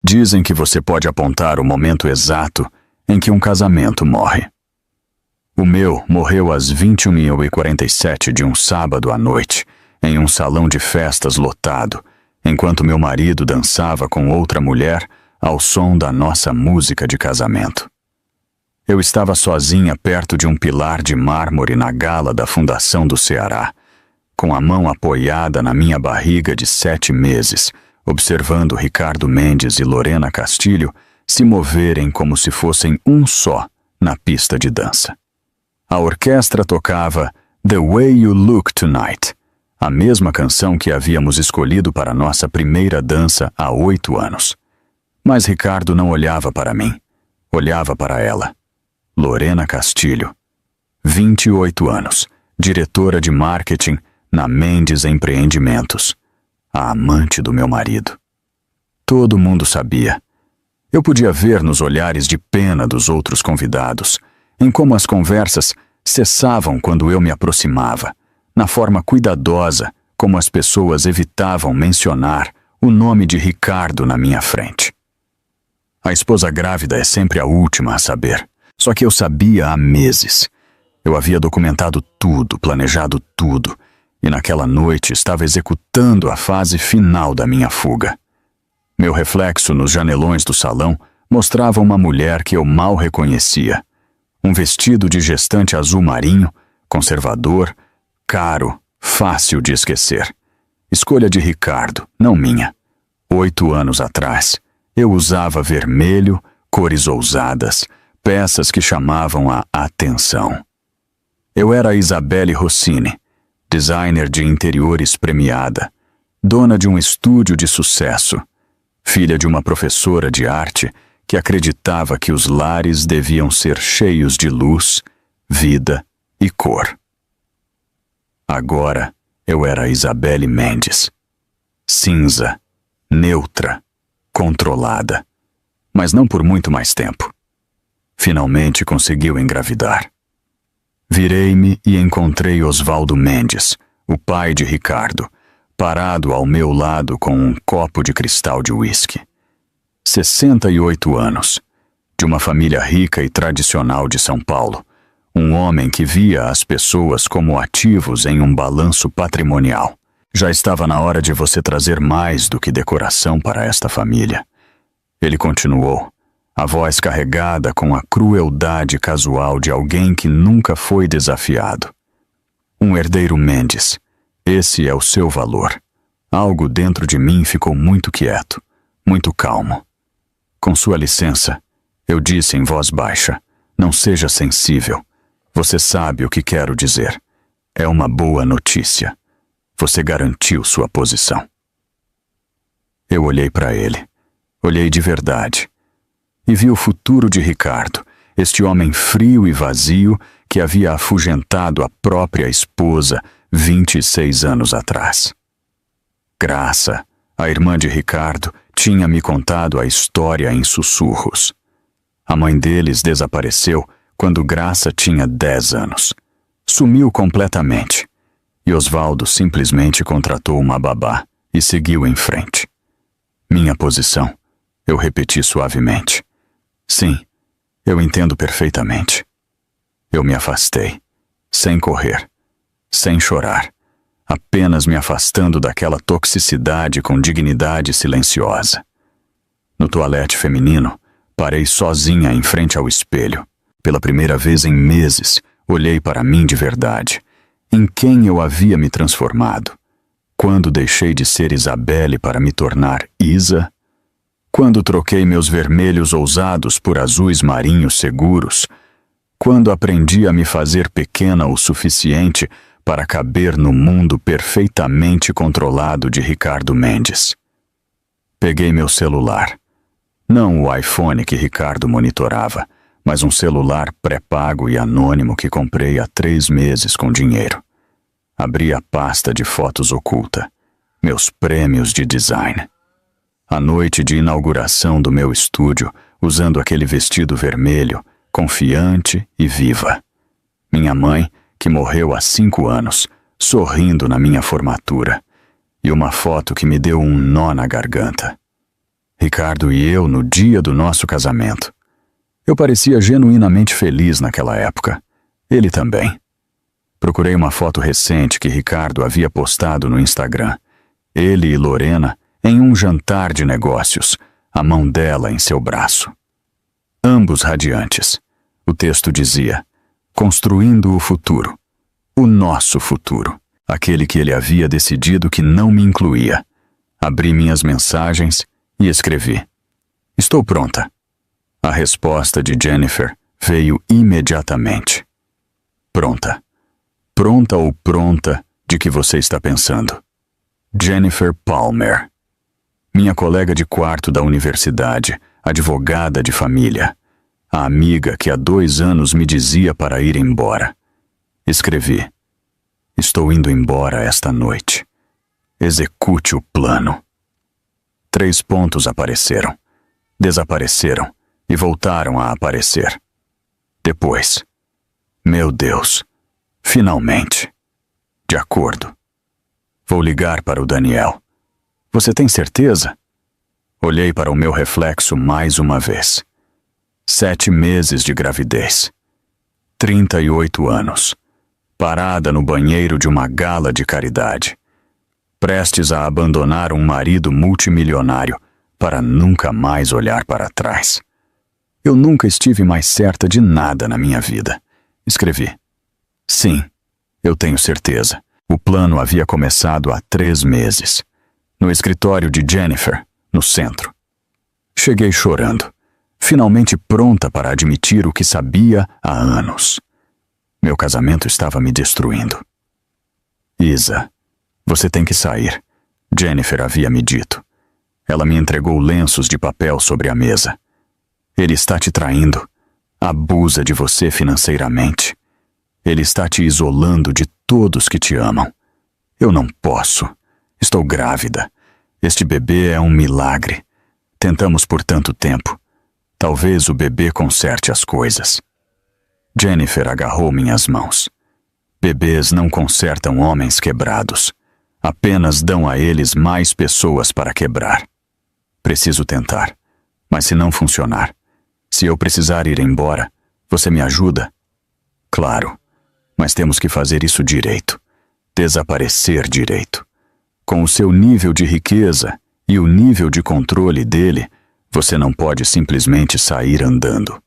Dizem que você pode apontar o momento exato em que um casamento morre. O meu morreu às 21h47 de um sábado à noite, em um salão de festas lotado, enquanto meu marido dançava com outra mulher ao som da nossa música de casamento. Eu estava sozinha perto de um pilar de mármore na gala da Fundação do Ceará, com a mão apoiada na minha barriga de 7 meses, observando Ricardo Mendes e Lorena Castilho se moverem como se fossem um só na pista de dança. A orquestra tocava The Way You Look Tonight, a mesma canção que havíamos escolhido para nossa primeira dança há 8 anos. Mas Ricardo não olhava para mim, olhava para ela. Lorena Castilho, 28 anos, diretora de marketing na Mendes Empreendimentos, a amante do meu marido. Todo mundo sabia. Eu podia ver nos olhares de pena dos outros convidados, em como as conversas cessavam quando eu me aproximava, na forma cuidadosa como as pessoas evitavam mencionar o nome de Ricardo na minha frente. A esposa grávida é sempre a última a saber, só que eu sabia há meses. Eu havia documentado tudo, planejado tudo, e naquela noite estava executando a fase final da minha fuga. Meu reflexo nos janelões do salão mostrava uma mulher que eu mal reconhecia. Um vestido de gestante azul marinho, conservador, caro, fácil de esquecer. Escolha de Ricardo, não minha. 8 anos atrás, eu usava vermelho, cores ousadas, peças que chamavam a atenção. Eu era a Isabelle Rossini, designer de interiores premiada, dona de um estúdio de sucesso, filha de uma professora de arte que acreditava que os lares deviam ser cheios de luz, vida e cor. Agora eu era Isabelle Mendes, cinza, neutra, controlada, mas não por muito mais tempo. Finalmente conseguiu engravidar. Virei-me e encontrei Osvaldo Mendes, o pai de Ricardo, parado ao meu lado com um copo de cristal de uísque. 68 anos, de uma família rica e tradicional de São Paulo, um homem que via as pessoas como ativos em um balanço patrimonial. Já estava na hora de você trazer mais do que decoração para esta família. Ele continuou, a voz carregada com a crueldade casual de alguém que nunca foi desafiado. Um herdeiro Mendes, esse é o seu valor. Algo dentro de mim ficou muito quieto, muito calmo. Com sua licença, eu disse em voz baixa, não seja sensível. Você sabe o que quero dizer. É uma boa notícia. Você garantiu sua posição. Eu olhei para ele. Olhei de verdade. E vi o futuro de Ricardo, este homem frio e vazio que havia afugentado a própria esposa 26 anos atrás. Graça, a irmã de Ricardo, tinha me contado a história em sussurros. A mãe deles desapareceu quando Graça tinha 10 anos. Sumiu completamente. E Osvaldo simplesmente contratou uma babá e seguiu em frente. Minha posição, eu repeti suavemente. Sim, eu entendo perfeitamente. Eu me afastei, sem correr, sem chorar, apenas me afastando daquela toxicidade com dignidade silenciosa. No toalete feminino, parei sozinha em frente ao espelho. Pela primeira vez em meses, olhei para mim de verdade. Em quem eu havia me transformado? Quando deixei de ser Isabelle para me tornar Isa? Quando troquei meus vermelhos ousados por azuis marinhos seguros? Quando aprendi a me fazer pequena o suficiente para caber no mundo perfeitamente controlado de Ricardo Mendes? Peguei meu celular. Não o iPhone que Ricardo monitorava, mas um celular pré-pago e anônimo que comprei há 3 meses com dinheiro. Abri a pasta de fotos oculta, meus prêmios de design. A noite de inauguração do meu estúdio, usando aquele vestido vermelho, confiante e viva. Minha mãe, que morreu há 5 anos, sorrindo na minha formatura, e uma foto que me deu um nó na garganta. Ricardo e eu no dia do nosso casamento. Eu parecia genuinamente feliz naquela época. Ele também. Procurei uma foto recente que Ricardo havia postado no Instagram. Ele e Lorena em um jantar de negócios, a mão dela em seu braço. Ambos radiantes. O texto dizia: construindo o futuro. O nosso futuro. Aquele que ele havia decidido que não me incluía. Abri minhas mensagens e escrevi: estou pronta. A resposta de Jennifer veio imediatamente. Pronta. Pronta ou pronta de que você está pensando? Jennifer Palmer. Minha colega de quarto da universidade, advogada de família. A amiga que há 2 anos me dizia para ir embora. Escrevi: estou indo embora esta noite. Execute o plano. 3 pontos apareceram, desapareceram e voltaram a aparecer. Depois: meu Deus, finalmente. De acordo. Vou ligar para o Daniel. Você tem certeza? Olhei para o meu reflexo mais uma vez. 7 meses de gravidez. 38 anos. Parada no banheiro de uma gala de caridade. Prestes a abandonar um marido multimilionário para nunca mais olhar para trás. Eu nunca estive mais certa de nada na minha vida. Escrevi: sim, eu tenho certeza. O plano havia começado há 3 meses. No escritório de Jennifer, no centro. Cheguei chorando, finalmente pronta para admitir o que sabia há anos. Meu casamento estava me destruindo. Isa, você tem que sair, Jennifer havia me dito. Ela me entregou lenços de papel sobre a mesa. Ele está te traindo. Abusa de você financeiramente. Ele está te isolando de todos que te amam. Eu não posso. Estou grávida. Este bebê é um milagre. Tentamos por tanto tempo. Talvez o bebê conserte as coisas. Jennifer agarrou minhas mãos. Bebês não consertam homens quebrados. Apenas dão a eles mais pessoas para quebrar. Preciso tentar. Mas se não funcionar, se eu precisar ir embora, você me ajuda? Claro, mas temos que fazer isso direito. Desaparecer direito. Com o seu nível de riqueza e o nível de controle dele, você não pode simplesmente sair andando.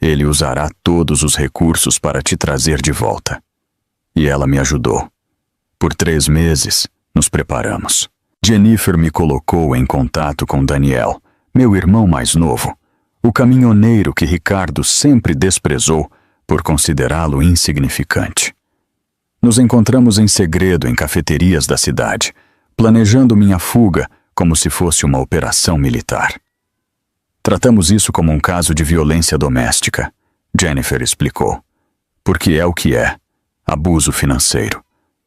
Ele usará todos os recursos para te trazer de volta. E ela me ajudou. Por 3 meses, nos preparamos. Jennifer me colocou em contato com Daniel, meu irmão mais novo, o caminhoneiro que Ricardo sempre desprezou por considerá-lo insignificante. Nos encontramos em segredo em cafeterias da cidade, planejando minha fuga como se fosse uma operação militar. Tratamos isso como um caso de violência doméstica, Jennifer explicou. Porque é o que é: abuso financeiro,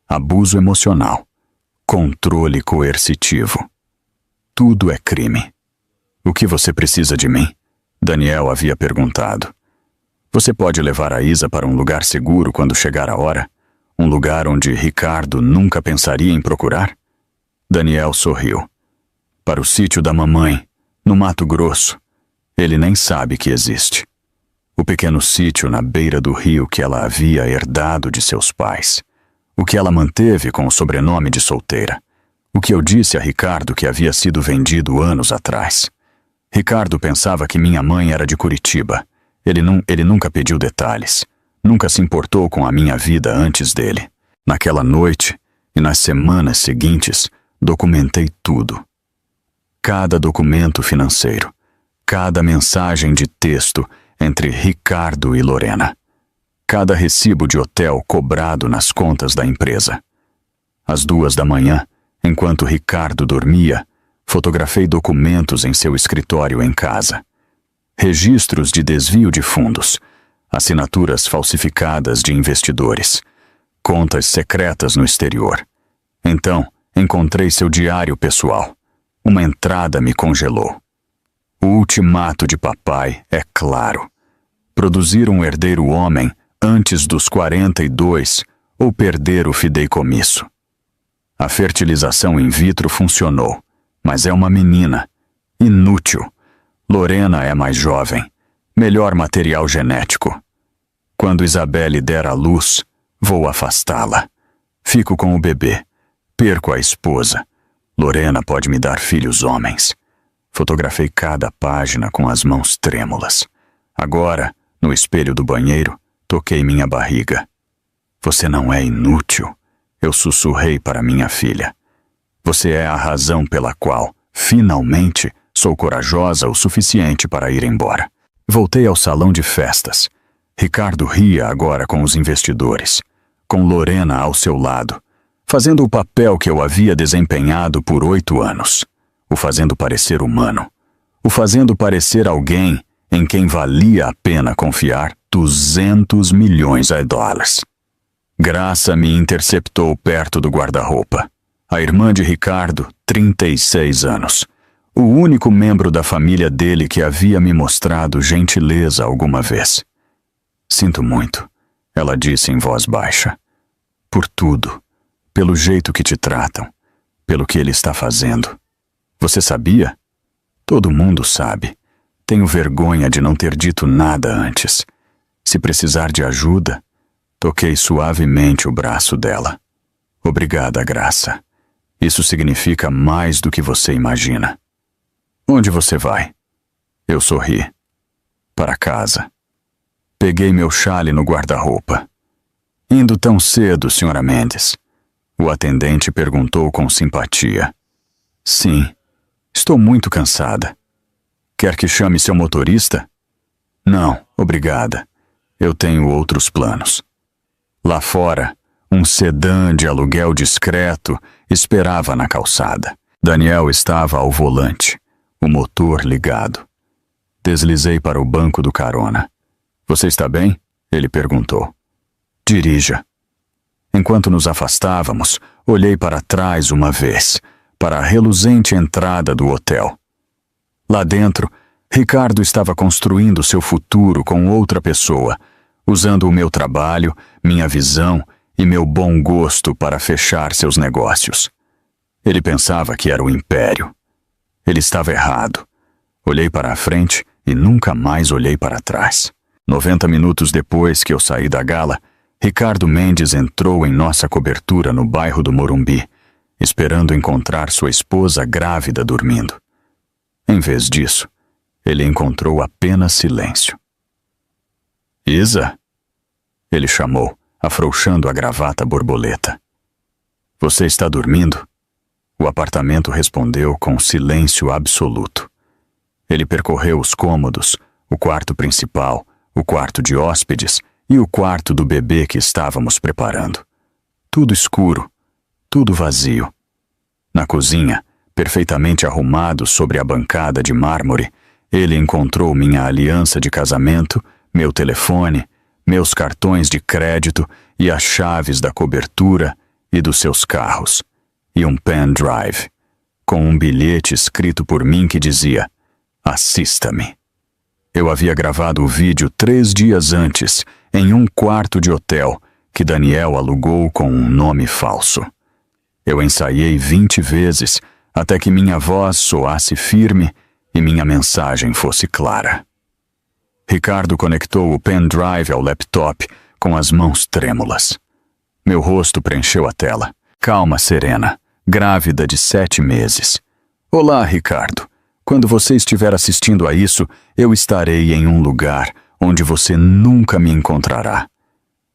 abuso emocional, controle coercitivo. Tudo é crime. O que você precisa de mim? Daniel havia perguntado. Você pode levar a Isa para um lugar seguro quando chegar a hora? Um lugar onde Ricardo nunca pensaria em procurar? Daniel sorriu. Para o sítio da mamãe, no Mato Grosso. Ele nem sabe que existe. O pequeno sítio na beira do rio que ela havia herdado de seus pais. O que ela manteve com o sobrenome de solteira. O que eu disse a Ricardo que havia sido vendido anos atrás. Ricardo pensava que minha mãe era de Curitiba. Ele nunca pediu detalhes. Nunca se importou com a minha vida antes dele. Naquela noite e nas semanas seguintes, documentei tudo. Cada documento financeiro. Cada mensagem de texto entre Ricardo e Lorena. Cada recibo de hotel cobrado nas contas da empresa. Às 2 da manhã, enquanto Ricardo dormia, fotografei documentos em seu escritório em casa. Registros de desvio de fundos, assinaturas falsificadas de investidores, contas secretas no exterior. Então, encontrei seu diário pessoal. Uma entrada me congelou. O ultimato de papai é claro. Produzir um herdeiro homem antes dos 42 ou perder o fideicomisso. A fertilização in vitro funcionou, mas é uma menina. Inútil. Lorena é mais jovem. Melhor material genético. Quando Isabelle der à luz, vou afastá-la. Fico com o bebê. Perco a esposa. Lorena pode me dar filhos homens. Fotografei cada página com as mãos trêmulas. Agora, no espelho do banheiro, toquei minha barriga. Você não é inútil, eu sussurrei para minha filha. Você é a razão pela qual, finalmente, sou corajosa o suficiente para ir embora. Voltei ao salão de festas. Ricardo ria agora com os investidores, com Lorena ao seu lado, fazendo o papel que eu havia desempenhado por 8 anos, o fazendo parecer humano, o fazendo parecer alguém em quem valia a pena confiar 200 milhões de dólares. Graça me interceptou perto do guarda-roupa. A irmã de Ricardo, 36 anos. O único membro da família dele que havia me mostrado gentileza alguma vez. Sinto muito, ela disse em voz baixa. Por tudo, pelo jeito que te tratam, pelo que ele está fazendo. Você sabia? Todo mundo sabe. Tenho vergonha de não ter dito nada antes. Se precisar de ajuda, toquei suavemente o braço dela. Obrigada, Graça. Isso significa mais do que você imagina. Onde você vai? Eu sorri. Para casa. Peguei meu chale no guarda-roupa. Indo tão cedo, Sra. Mendes? O atendente perguntou com simpatia. Sim, estou muito cansada. Quer que chame seu motorista? Não, obrigada. Eu tenho outros planos. Lá fora, um sedã de aluguel discreto esperava na calçada. Daniel estava ao volante, o motor ligado. Deslizei para o banco do carona. Você está bem? Ele perguntou. Dirija. Enquanto nos afastávamos, olhei para trás uma vez, para a reluzente entrada do hotel. Lá dentro, Ricardo estava construindo seu futuro com outra pessoa, usando o meu trabalho, minha visão e meu bom gosto para fechar seus negócios. Ele pensava que era o império. Ele estava errado. Olhei para a frente e nunca mais olhei para trás. 90 minutos depois que eu saí da gala, Ricardo Mendes entrou em nossa cobertura no bairro do Morumbi, esperando encontrar sua esposa grávida dormindo. Em vez disso, ele encontrou apenas silêncio. Isa? Ele chamou, afrouxando a gravata borboleta. Você está dormindo? O apartamento respondeu com silêncio absoluto. Ele percorreu os cômodos, o quarto principal, o quarto de hóspedes e o quarto do bebê que estávamos preparando. Tudo escuro, tudo vazio. Na cozinha, perfeitamente arrumado sobre a bancada de mármore, ele encontrou minha aliança de casamento, meu telefone, meus cartões de crédito e as chaves da cobertura e dos seus carros, e um pendrive, com um bilhete escrito por mim que dizia: assista-me. Eu havia gravado o vídeo 3 dias antes, em um quarto de hotel, que Daniel alugou com um nome falso. Eu ensaiei 20 vezes, até que minha voz soasse firme e minha mensagem fosse clara. Ricardo conectou o pendrive ao laptop com as mãos trêmulas. Meu rosto preencheu a tela. Calma, Serena, grávida de 7 meses. Olá, Ricardo. Quando você estiver assistindo a isso, eu estarei em um lugar onde você nunca me encontrará.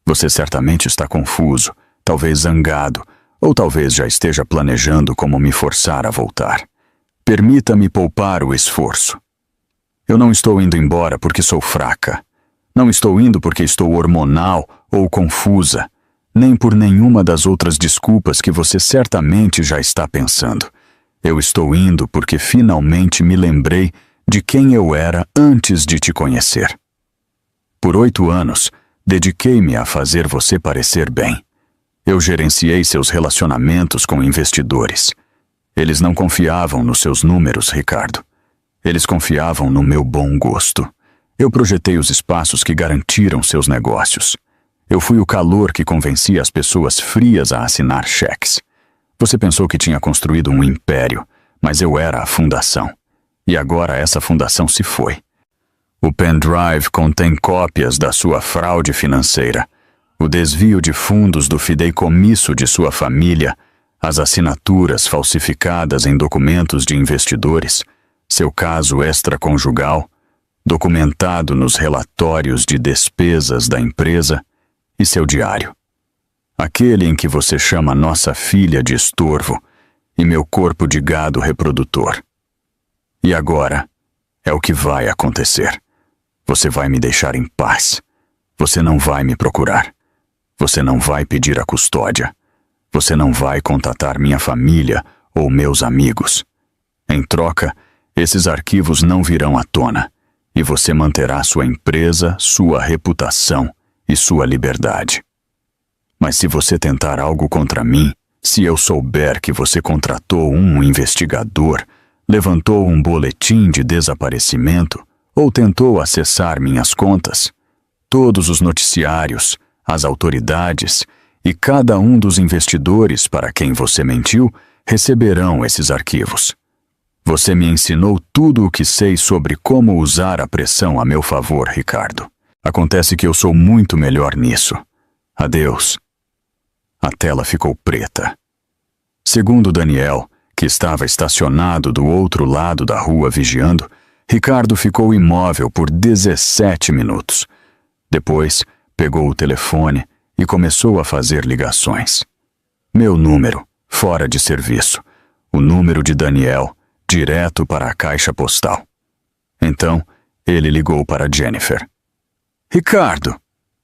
Você certamente está confuso, talvez zangado, ou talvez já esteja planejando como me forçar a voltar. Permita-me poupar o esforço. Eu não estou indo embora porque sou fraca. Não estou indo porque estou hormonal ou confusa, nem por nenhuma das outras desculpas que você certamente já está pensando. Eu estou indo porque finalmente me lembrei de quem eu era antes de te conhecer. Por 8 anos, dediquei-me a fazer você parecer bem. Eu gerenciei seus relacionamentos com investidores. Eles não confiavam nos seus números, Ricardo. Eles confiavam no meu bom gosto. Eu projetei os espaços que garantiram seus negócios. Eu fui o calor que convencia as pessoas frias a assinar cheques. Você pensou que tinha construído um império, mas eu era a fundação. e agora essa fundação se foi. O pendrive contém cópias da sua fraude financeira, o desvio de fundos do fideicomisso de sua família, as assinaturas falsificadas em documentos de investidores, seu caso extraconjugal, documentado nos relatórios de despesas da empresa, e seu diário. Aquele em que você chama nossa filha de estorvo e meu corpo de gado reprodutor. E agora é o que vai acontecer. Você vai me deixar em paz. Você não vai me procurar. Você não vai pedir a custódia. Você não vai contatar minha família ou meus amigos. Em troca, esses arquivos não virão à tona, e você manterá sua empresa, sua reputação e sua liberdade. Mas se você tentar algo contra mim, se eu souber que você contratou um investigador, levantou um boletim de desaparecimento ou tentou acessar minhas contas, todos os noticiários, as autoridades e cada um dos investidores para quem você mentiu receberão esses arquivos. Você me ensinou tudo o que sei sobre como usar a pressão a meu favor, Ricardo. Acontece que eu sou muito melhor nisso. Adeus. A tela ficou preta. Segundo Daniel, que estava estacionado do outro lado da rua vigiando, Ricardo ficou imóvel por 17 minutos. Depois, pegou o telefone e começou a fazer ligações. Meu número, fora de serviço. O número de Daniel, direto para a caixa postal. Então, ele ligou para Jennifer. Ricardo,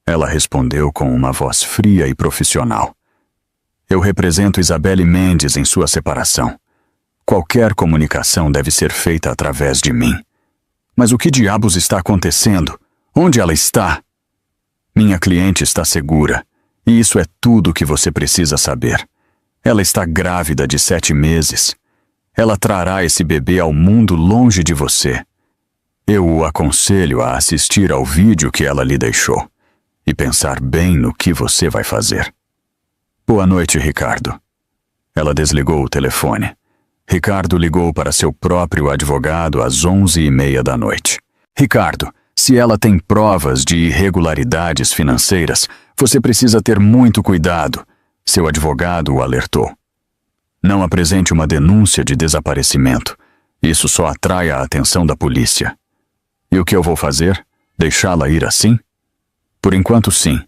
ela respondeu com uma voz fria e profissional. Eu represento Isabelle Mendes em sua separação. Qualquer comunicação deve ser feita através de mim. Mas o que diabos está acontecendo? Onde ela está? Minha cliente está segura, e isso é tudo o que você precisa saber. Ela está grávida de 7 meses. Ela trará esse bebê ao mundo longe de você. Eu o aconselho a assistir ao vídeo que ela lhe deixou e pensar bem no que você vai fazer. Boa noite, Ricardo. Ela desligou o telefone. Ricardo ligou para seu próprio advogado às 11h30 da noite. Ricardo, se ela tem provas de irregularidades financeiras, você precisa ter muito cuidado, seu advogado o alertou. Não apresente uma denúncia de desaparecimento. Isso só atrai a atenção da polícia. E o que eu vou fazer? Deixá-la ir assim? Por enquanto, sim.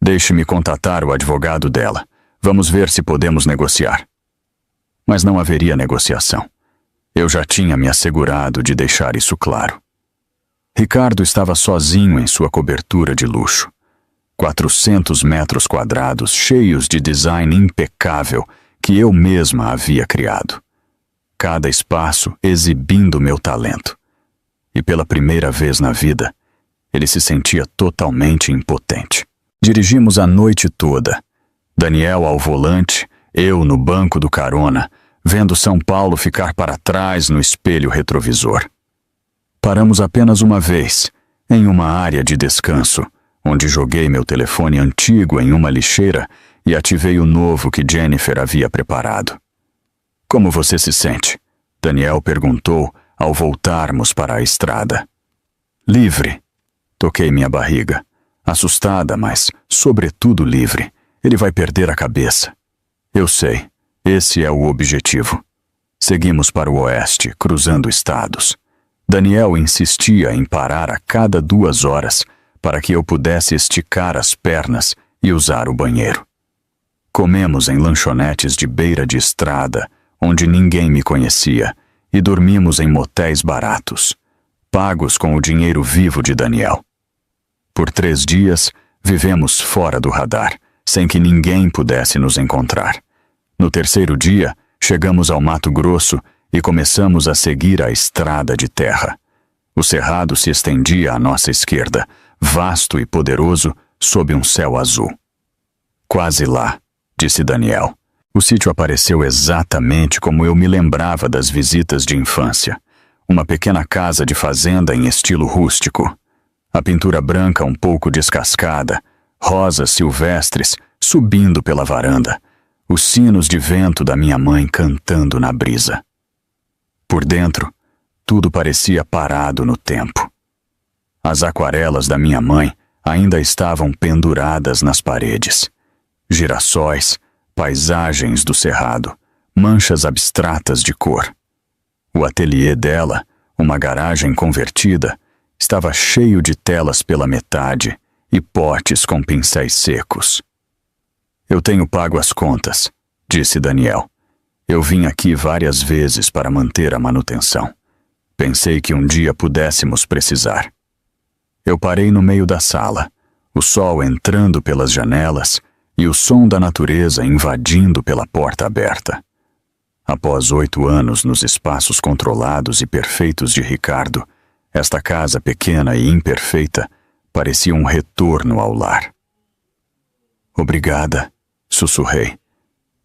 Deixe-me contatar o advogado dela. Vamos ver se podemos negociar. Mas não haveria negociação. Eu já tinha me assegurado de deixar isso claro. Ricardo estava sozinho em sua cobertura de luxo. 400 metros quadrados cheios de design impecável que eu mesma havia criado. Cada espaço exibindo meu talento. E pela primeira vez na vida, ele se sentia totalmente impotente. Dirigimos a noite toda. Daniel ao volante, eu no banco do carona, vendo São Paulo ficar para trás no espelho retrovisor. Paramos apenas uma vez, em uma área de descanso, onde joguei meu telefone antigo em uma lixeira e ativei o novo que Jennifer havia preparado. Como você se sente? Daniel perguntou ao voltarmos para a estrada. Livre. Toquei minha barriga. Assustada, mas, sobretudo, livre. Ele vai perder a cabeça. Eu sei. Esse é o objetivo. Seguimos para o oeste, cruzando estados. Daniel insistia em parar a cada 2 horas para que eu pudesse esticar as pernas e usar o banheiro. Comemos em lanchonetes de beira de estrada, onde ninguém me conhecia, e dormimos em motéis baratos, pagos com o dinheiro vivo de Daniel. Por 3 dias, vivemos fora do radar, sem que ninguém pudesse nos encontrar. No 3º dia, chegamos ao Mato Grosso e começamos a seguir a estrada de terra. O cerrado se estendia à nossa esquerda, vasto e poderoso, sob um céu azul. Quase lá, disse Daniel. O sítio apareceu exatamente como eu me lembrava das visitas de infância. Uma pequena casa de fazenda em estilo rústico. A pintura branca um pouco descascada, rosas silvestres subindo pela varanda, os sinos de vento da minha mãe cantando na brisa. Por dentro, Tudo parecia parado no tempo. As aquarelas da minha mãe ainda estavam penduradas nas paredes. Girassóis, paisagens do cerrado, manchas abstratas de cor. O ateliê dela, uma garagem convertida, estava cheio de telas pela metade e potes com pincéis secos. Eu tenho pago as contas, disse Daniel. Eu vim aqui várias vezes para manter a manutenção. Pensei que um dia pudéssemos precisar. Eu parei no meio da sala, o sol entrando pelas janelas e o som da natureza invadindo pela porta aberta. Após 8 anos nos espaços controlados e perfeitos de Ricardo, esta casa pequena e imperfeita parecia um retorno ao lar. Obrigada, sussurrei.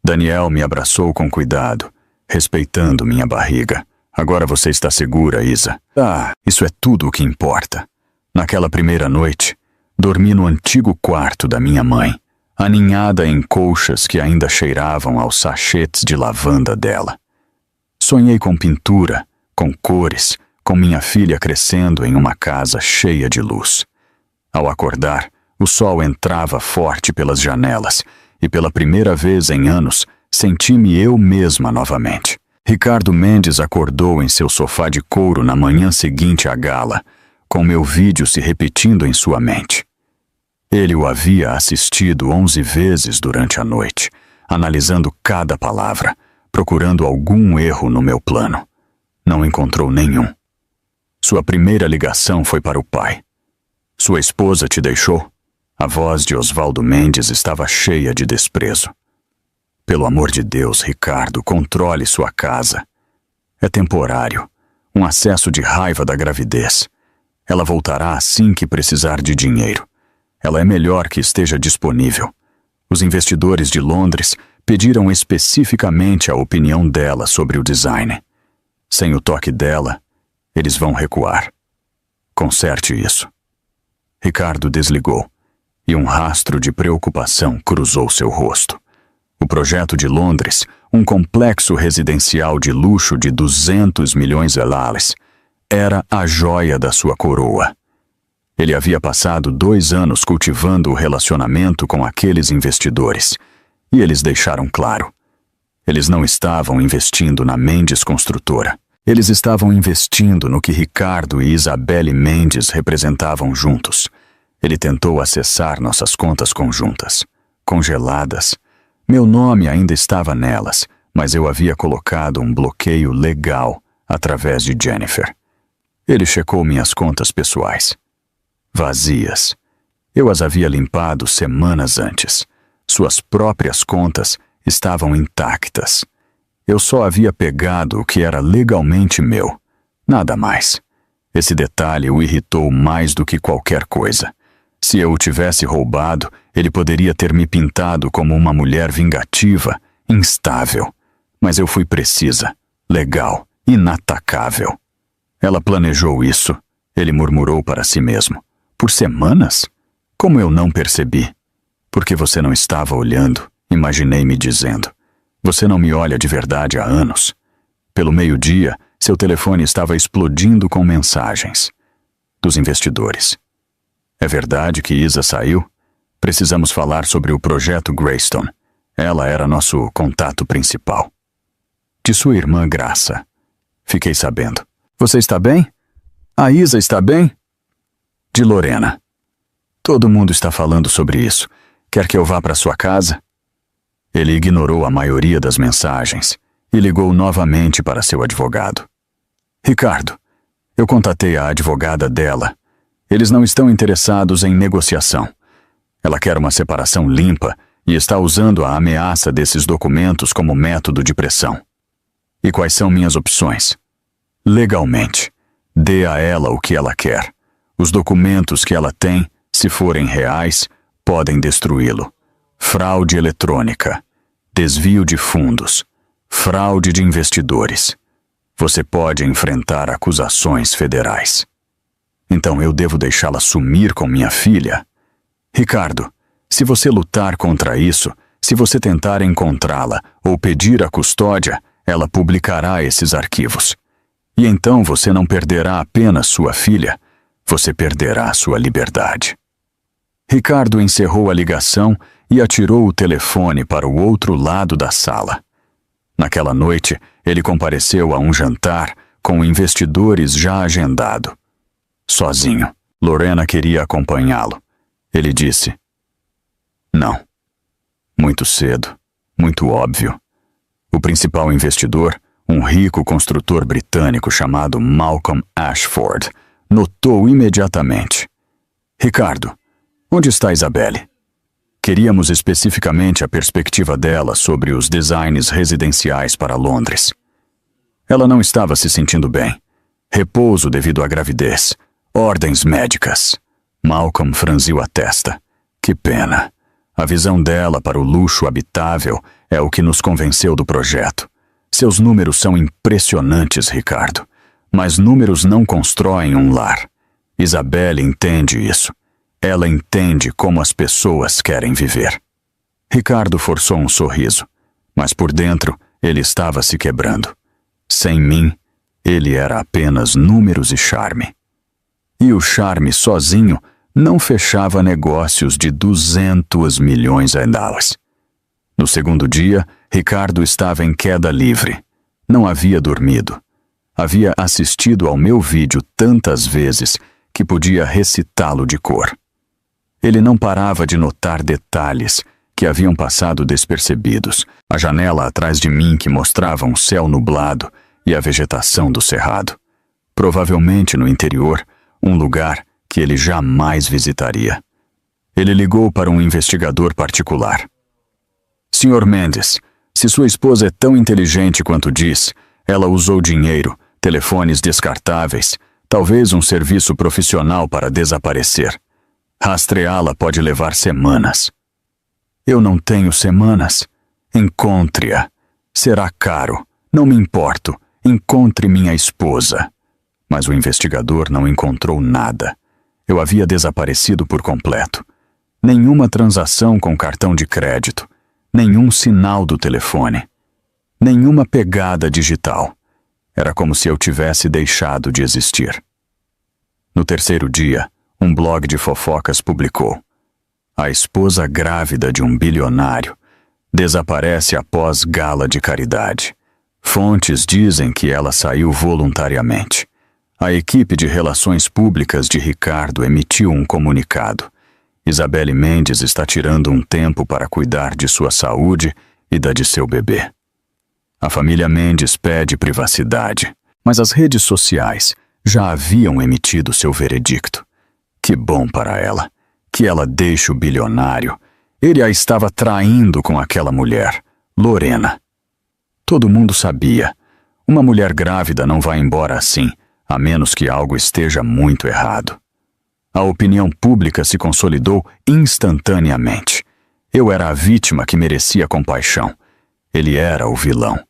Daniel me abraçou com cuidado, respeitando minha barriga. Agora você está segura, Isa. Isso é tudo o que importa. Naquela primeira noite, dormi no antigo quarto da minha mãe, aninhada em colchas que ainda cheiravam aos sachês de lavanda dela. Sonhei com pintura, com cores, com minha filha crescendo em uma casa cheia de luz. Ao acordar, o sol entrava forte pelas janelas e pela primeira vez em anos senti-me eu mesma novamente. Ricardo Mendes acordou em seu sofá de couro na manhã seguinte à gala, com meu vídeo se repetindo em sua mente. Ele o havia assistido 11 vezes durante a noite, analisando cada palavra, procurando algum erro no meu plano. Não encontrou nenhum. Sua primeira ligação foi para o pai. Sua esposa te deixou? A voz de Osvaldo Mendes estava cheia de desprezo. Pelo amor de Deus, Ricardo, controle sua casa. É temporário, um acesso de raiva da gravidez. Ela voltará assim que precisar de dinheiro. Ela é melhor que esteja disponível. Os investidores de Londres pediram especificamente a opinião dela sobre o design. Sem o toque dela, eles vão recuar. Conserte isso. Ricardo desligou, e um rastro de preocupação cruzou seu rosto. O projeto de Londres, um complexo residencial de luxo de 200 milhões de dólares, era a joia da sua coroa. Ele havia passado 2 anos cultivando o relacionamento com aqueles investidores, e eles deixaram claro. Eles não estavam investindo na Mendes Construtora. Eles estavam investindo no que Ricardo e Isabelle Mendes representavam juntos. Ele tentou acessar nossas contas conjuntas, congeladas. Meu nome ainda estava nelas, mas eu havia colocado um bloqueio legal através de Jennifer. Ele checou minhas contas pessoais. Vazias. Eu as havia limpado semanas antes. Suas próprias contas estavam intactas. Eu só havia pegado o que era legalmente meu. Nada mais. Esse detalhe o irritou mais do que qualquer coisa. Se eu o tivesse roubado, ele poderia ter me pintado como uma mulher vingativa, instável. Mas eu fui precisa, legal, inatacável. Ela planejou isso, ele murmurou para si mesmo. Por semanas? Como eu não percebi? Porque você não estava olhando, imaginei me dizendo. Você não me olha de verdade há anos. Pelo meio-dia, seu telefone estava explodindo com mensagens. Dos investidores. É verdade que Isa saiu? Precisamos falar sobre o projeto Greystone. Ela era nosso contato principal. De sua irmã Graça. Fiquei sabendo. Você está bem? A Isa está bem? De Lorena. Todo mundo está falando sobre isso. Quer que eu vá para sua casa? Ele ignorou a maioria das mensagens e ligou novamente para seu advogado. Ricardo, eu contatei a advogada dela. Eles não estão interessados em negociação. Ela quer uma separação limpa e está usando a ameaça desses documentos como método de pressão. E quais são minhas opções? Legalmente, dê a ela o que ela quer. Os documentos que ela tem, se forem reais, podem destruí-lo. Fraude eletrônica, desvio de fundos, fraude de investidores. Você pode enfrentar acusações federais. Então eu devo deixá-la sumir com minha filha? Ricardo, se você lutar contra isso, se você tentar encontrá-la ou pedir a custódia, ela publicará esses arquivos. E então você não perderá apenas sua filha, você perderá sua liberdade. Ricardo encerrou a ligação e atirou o telefone para o outro lado da sala. Naquela noite, ele compareceu a um jantar com investidores já agendado. Sozinho, Lorena queria acompanhá-lo. Ele disse: "Não. Muito cedo, muito óbvio." O principal investidor, um rico construtor britânico chamado Malcolm Ashford, notou imediatamente: "Ricardo, onde está Isabelle?" Queríamos especificamente a perspectiva dela sobre os designs residenciais para Londres. Ela não estava se sentindo bem. Repouso devido à gravidez. Ordens médicas. Malcolm franziu a testa. Que pena. A visão dela para o luxo habitável é o que nos convenceu do projeto. Seus números são impressionantes, Ricardo. Mas números não constroem um lar. Isabelle entende isso. Ela entende como as pessoas querem viver. Ricardo forçou um sorriso, mas por dentro ele estava se quebrando. Sem mim, ele era apenas números e charme. E o charme sozinho não fechava negócios de 200 milhões de dólares. No segundo dia, Ricardo estava em queda livre. Não havia dormido. Havia assistido ao meu vídeo tantas vezes que podia recitá-lo de cor. Ele não parava de notar detalhes que haviam passado despercebidos. A janela atrás de mim que mostrava um céu nublado e a vegetação do cerrado. Provavelmente no interior, um lugar que ele jamais visitaria. Ele ligou para um investigador particular. "Sr. Mendes, se sua esposa é tão inteligente quanto diz, ela usou dinheiro, telefones descartáveis, talvez um serviço profissional para desaparecer. Rastreá-la pode levar semanas." "Eu não tenho semanas. Encontre-a. Será caro. Não me importo. Encontre minha esposa." Mas o investigador não encontrou nada. Eu havia desaparecido por completo. Nenhuma transação com cartão de crédito. Nenhum sinal do telefone. Nenhuma pegada digital. Era como se eu tivesse deixado de existir. No terceiro dia, um blog de fofocas publicou: "A esposa grávida de um bilionário desaparece após gala de caridade. Fontes dizem que ela saiu voluntariamente." A equipe de relações públicas de Ricardo emitiu um comunicado: "Isabelle Mendes está tirando um tempo para cuidar de sua saúde e da de seu bebê." A família Mendes pede privacidade, mas as redes sociais já haviam emitido seu veredicto. Que bom para ela. Que ela deixe o bilionário. Ele a estava traindo com aquela mulher, Lorena. Todo mundo sabia. Uma mulher grávida não vai embora assim, a menos que algo esteja muito errado. A opinião pública se consolidou instantaneamente. Eu era a vítima que merecia compaixão. Ele era o vilão.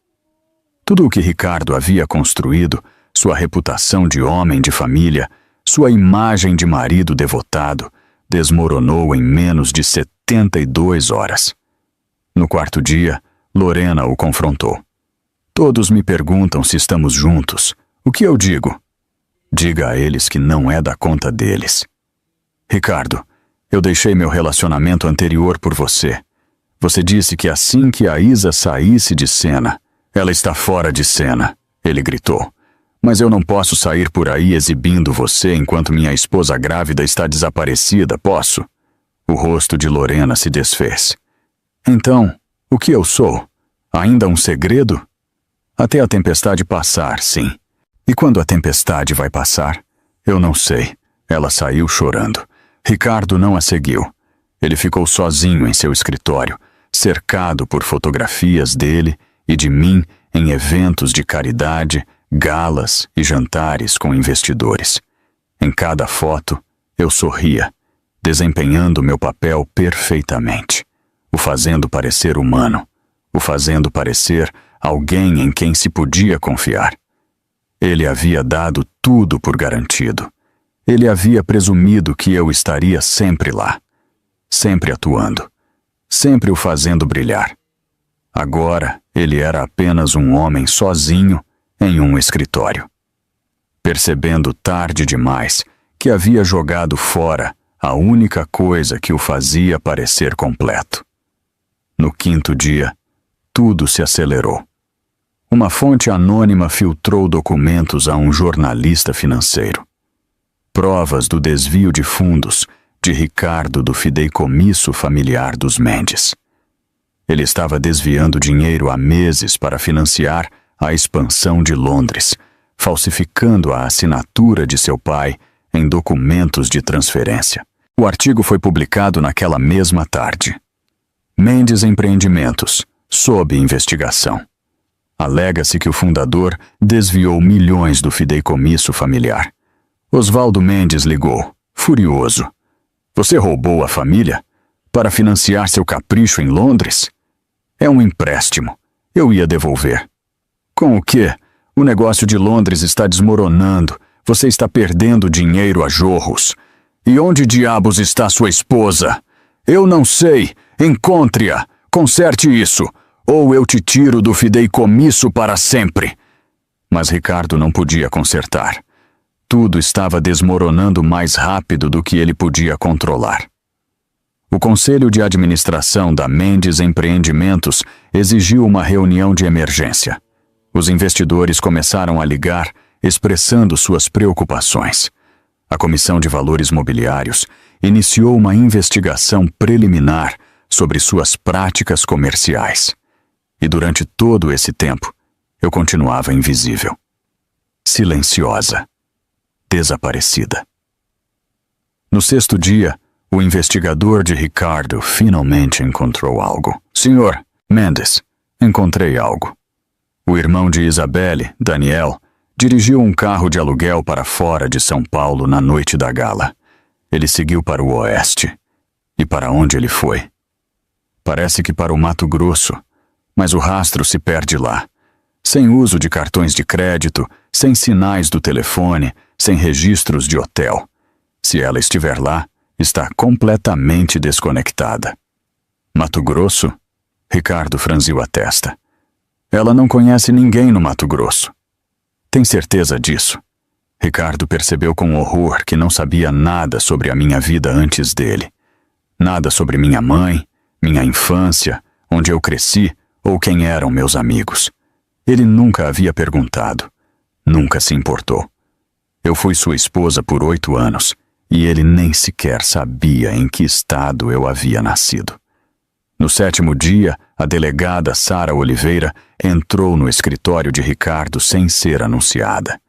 Tudo o que Ricardo havia construído, sua reputação de homem de família, sua imagem de marido devotado, desmoronou em menos de 72 horas. No quarto dia, Lorena o confrontou. "Todos me perguntam se estamos juntos. O que eu digo?" "Diga a eles que não é da conta deles." "Ricardo, eu deixei meu relacionamento anterior por você. Você disse que assim que a Isa saísse de cena..." "Ela está fora de cena", ele gritou. "Mas eu não posso sair por aí exibindo você enquanto minha esposa grávida está desaparecida, posso?" O rosto de Lorena se desfez. "Então, o que eu sou? Ainda um segredo?" "Até a tempestade passar, sim. E quando a tempestade vai passar? Eu não sei." Ela saiu chorando. Ricardo não a seguiu. Ele ficou sozinho em seu escritório, cercado por fotografias dele e de mim em eventos de caridade, galas e jantares com investidores. Em cada foto, eu sorria, desempenhando meu papel perfeitamente, o fazendo parecer humano, o fazendo parecer alguém em quem se podia confiar. Ele havia dado tudo por garantido. Ele havia presumido que eu estaria sempre lá, sempre atuando, sempre o fazendo brilhar. Agora, ele era apenas um homem sozinho em um escritório. percebendo tarde demais que havia jogado fora a única coisa que o fazia parecer completo. No quinto dia, tudo se acelerou. Uma fonte anônima filtrou documentos a um jornalista financeiro. Provas do desvio de fundos de Ricardo do fideicomisso familiar dos Mendes. Ele estava desviando dinheiro há meses para financiar a expansão de Londres, falsificando a assinatura de seu pai em documentos de transferência. O artigo foi publicado naquela mesma tarde. Mendes Empreendimentos, sob investigação. Alega-se que o fundador desviou milhões do fideicomisso familiar. Oswaldo Mendes ligou, furioso. Você roubou a família? Para financiar seu capricho em Londres? É um empréstimo. Eu ia devolver. Com o quê? O negócio de Londres está desmoronando. Você está perdendo dinheiro a jorros. E onde diabos está sua esposa? Eu não sei. Encontre-a. Conserte isso. Ou eu te tiro do fideicomisso para sempre. Mas Ricardo não podia consertar. Tudo estava desmoronando mais rápido do que ele podia controlar. O Conselho de Administração da Mendes Empreendimentos exigiu uma reunião de emergência. Os investidores começaram a ligar, expressando suas preocupações. A Comissão de Valores Mobiliários iniciou uma investigação preliminar sobre suas práticas comerciais. E durante todo esse tempo, eu continuava invisível. Silenciosa. Desaparecida. No sexto dia, o investigador de Ricardo finalmente encontrou algo. Senhor Mendes, encontrei algo. O irmão de Isabelle, Daniel, dirigiu um carro de aluguel para fora de São Paulo na noite da gala. Ele seguiu para o oeste. E para onde ele foi? Parece que para o Mato Grosso, mas o rastro se perde lá. Sem uso de cartões de crédito, sem sinais do telefone, sem registros de hotel. Se ela estiver lá, está completamente desconectada. Mato Grosso? Ricardo franziu a testa. Ela não conhece ninguém no Mato Grosso. Tem certeza disso? Ricardo percebeu com horror que não sabia nada sobre a minha vida antes dele. Nada sobre minha mãe, minha infância, onde eu cresci ou quem eram meus amigos. Ele nunca havia perguntado. Nunca se importou. Eu fui sua esposa por 8 anos e ele nem sequer sabia em que estado eu havia nascido. No 7º dia, a delegada Sara Oliveira entrou no escritório de Ricardo sem ser anunciada.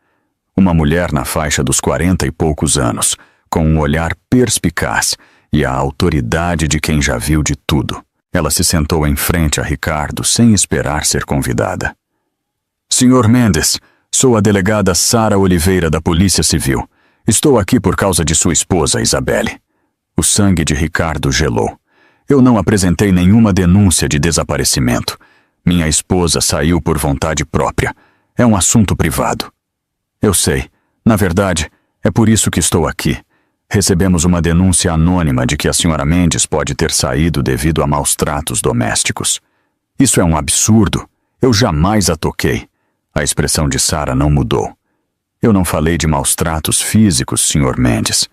Uma mulher na faixa dos 40 e poucos anos, com um olhar perspicaz e a autoridade de quem já viu de tudo. Ela se sentou em frente a Ricardo sem esperar ser convidada. Senhor Mendes, sou a delegada Sara Oliveira da Polícia Civil. Estou aqui por causa de sua esposa, Isabelle. O sangue de Ricardo gelou. Eu não apresentei nenhuma denúncia de desaparecimento. Minha esposa saiu por vontade própria. É um assunto privado. Eu sei. Na verdade, é por isso que estou aqui. Recebemos uma denúncia anônima de que a senhora Mendes pode ter saído devido a maus tratos domésticos. Isso é um absurdo. Eu jamais a toquei. A expressão de Sara não mudou. Eu não falei de maus tratos físicos, Sr. Mendes.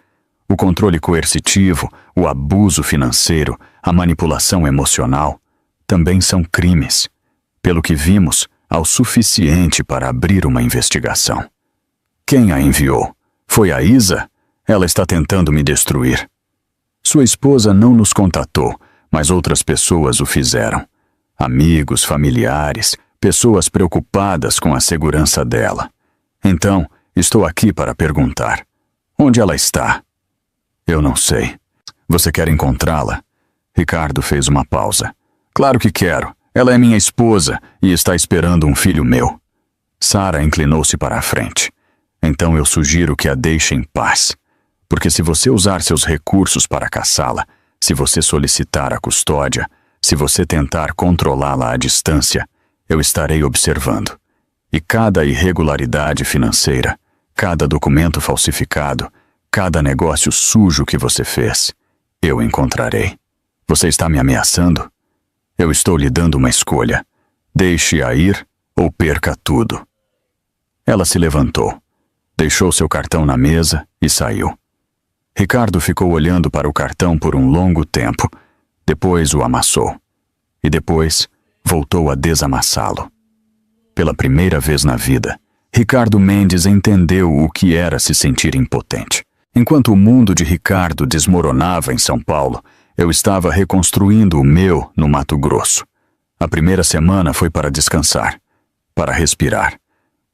O controle coercitivo, o abuso financeiro, a manipulação emocional também são crimes. Pelo que vimos, ao suficiente para abrir uma investigação. Quem a enviou? Foi a Isa? Ela está tentando me destruir. Sua esposa não nos contatou, mas outras pessoas o fizeram. Amigos, familiares, pessoas preocupadas com a segurança dela. Então, estou aqui para perguntar. Onde ela está? Eu não sei. Você quer encontrá-la? Ricardo fez uma pausa. Claro que quero. Ela é minha esposa e está esperando um filho meu. Sara inclinou-se para a frente. Então eu sugiro que a deixe em paz. Porque se você usar seus recursos para caçá-la, se você solicitar a custódia, se você tentar controlá-la à distância, eu estarei observando. E cada irregularidade financeira, cada documento falsificado, cada negócio sujo que você fez, eu encontrarei. Você está me ameaçando? Eu estou lhe dando uma escolha. Deixe-a ir ou perca tudo. Ela se levantou. Deixou seu cartão na mesa e saiu. Ricardo ficou olhando para o cartão por um longo tempo, depois o amassou. E depois voltou a desamassá-lo. Pela primeira vez na vida, Ricardo Mendes entendeu o que era se sentir impotente. Enquanto o mundo de Ricardo desmoronava em São Paulo, eu estava reconstruindo o meu no Mato Grosso. A primeira semana foi para descansar, para respirar,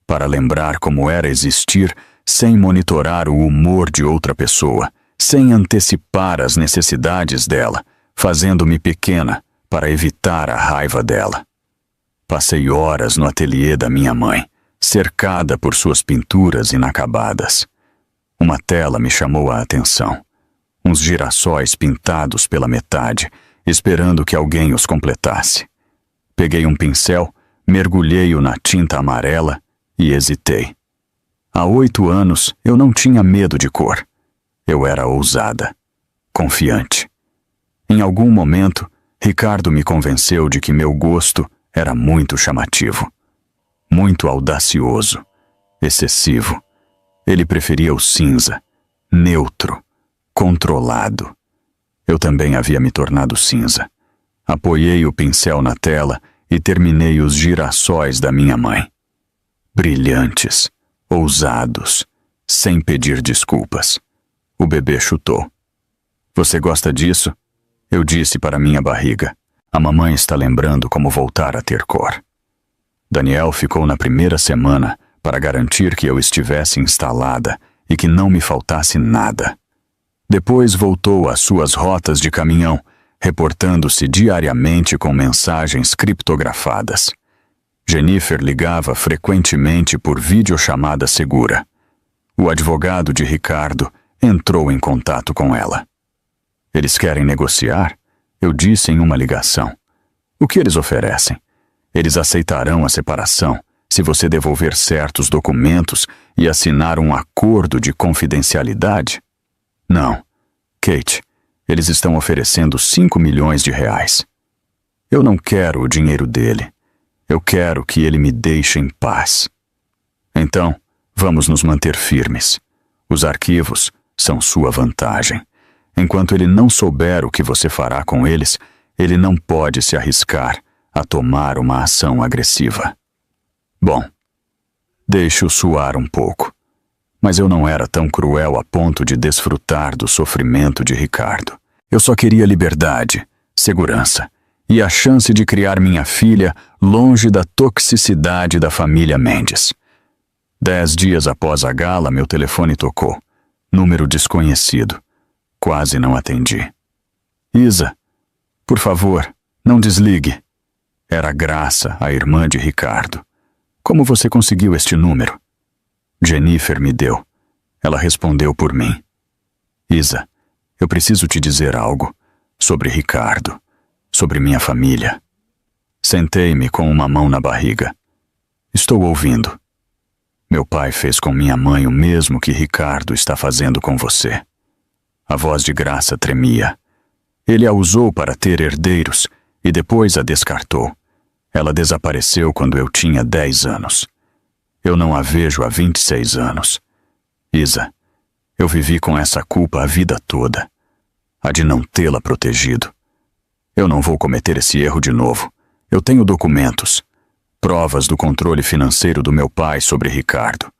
para lembrar como era existir sem monitorar o humor de outra pessoa, sem antecipar as necessidades dela, fazendo-me pequena para evitar a raiva dela. Passei horas no ateliê da minha mãe, cercada por suas pinturas inacabadas. Uma tela me chamou a atenção. Uns girassóis pintados pela metade, esperando que alguém os completasse. Peguei um pincel, mergulhei-o na tinta amarela e hesitei. Há 8 anos eu não tinha medo de cor. Eu era ousada, confiante. Em algum momento, Ricardo me convenceu de que meu gosto era muito chamativo, muito audacioso, excessivo. Ele preferia o cinza, neutro, controlado. Eu também havia me tornado cinza. Apoiei o pincel na tela e terminei os girassóis da minha mãe. Brilhantes, ousados, sem pedir desculpas. O bebê chutou. Você gosta disso? Eu disse para minha barriga. A mamãe está lembrando como voltar a ter cor. Daniel ficou na primeira semana para garantir que eu estivesse instalada e que não me faltasse nada. Depois voltou às suas rotas de caminhão, reportando-se diariamente com mensagens criptografadas. Jennifer ligava frequentemente por videochamada segura. O advogado de Ricardo entrou em contato com ela. Eles querem negociar? Eu disse em uma ligação. O que eles oferecem? Eles aceitarão a separação se você devolver certos documentos e assinar um acordo de confidencialidade? Não. Kate, eles estão oferecendo 5 milhões de reais. Eu não quero o dinheiro dele. Eu quero que ele me deixe em paz. Então, vamos nos manter firmes. Os arquivos são sua vantagem. Enquanto ele não souber o que você fará com eles, ele não pode se arriscar a tomar uma ação agressiva. Bom, deixe-o suar um pouco. Mas eu não era tão cruel a ponto de desfrutar do sofrimento de Ricardo. Eu só queria liberdade, segurança e a chance de criar minha filha longe da toxicidade da família Mendes. 10 dias após a gala, meu telefone tocou. Número desconhecido. Quase não atendi. Isa, por favor, não desligue. Era Graça, a irmã de Ricardo. Como você conseguiu este número? Jennifer me deu. Ela respondeu por mim. Isa, eu preciso te dizer algo sobre Ricardo, sobre minha família. Sentei-me com uma mão na barriga. Estou ouvindo. Meu pai fez com minha mãe o mesmo que Ricardo está fazendo com você. A voz de Graça tremia. Ele a usou para ter herdeiros e depois a descartou. Ela desapareceu quando eu tinha 10 anos. Eu não a vejo há 26 anos. Isa, eu vivi com essa culpa a vida toda. A de não tê-la protegido. Eu não vou cometer esse erro de novo. Eu tenho documentos. Provas do controle financeiro do meu pai sobre Ricardo.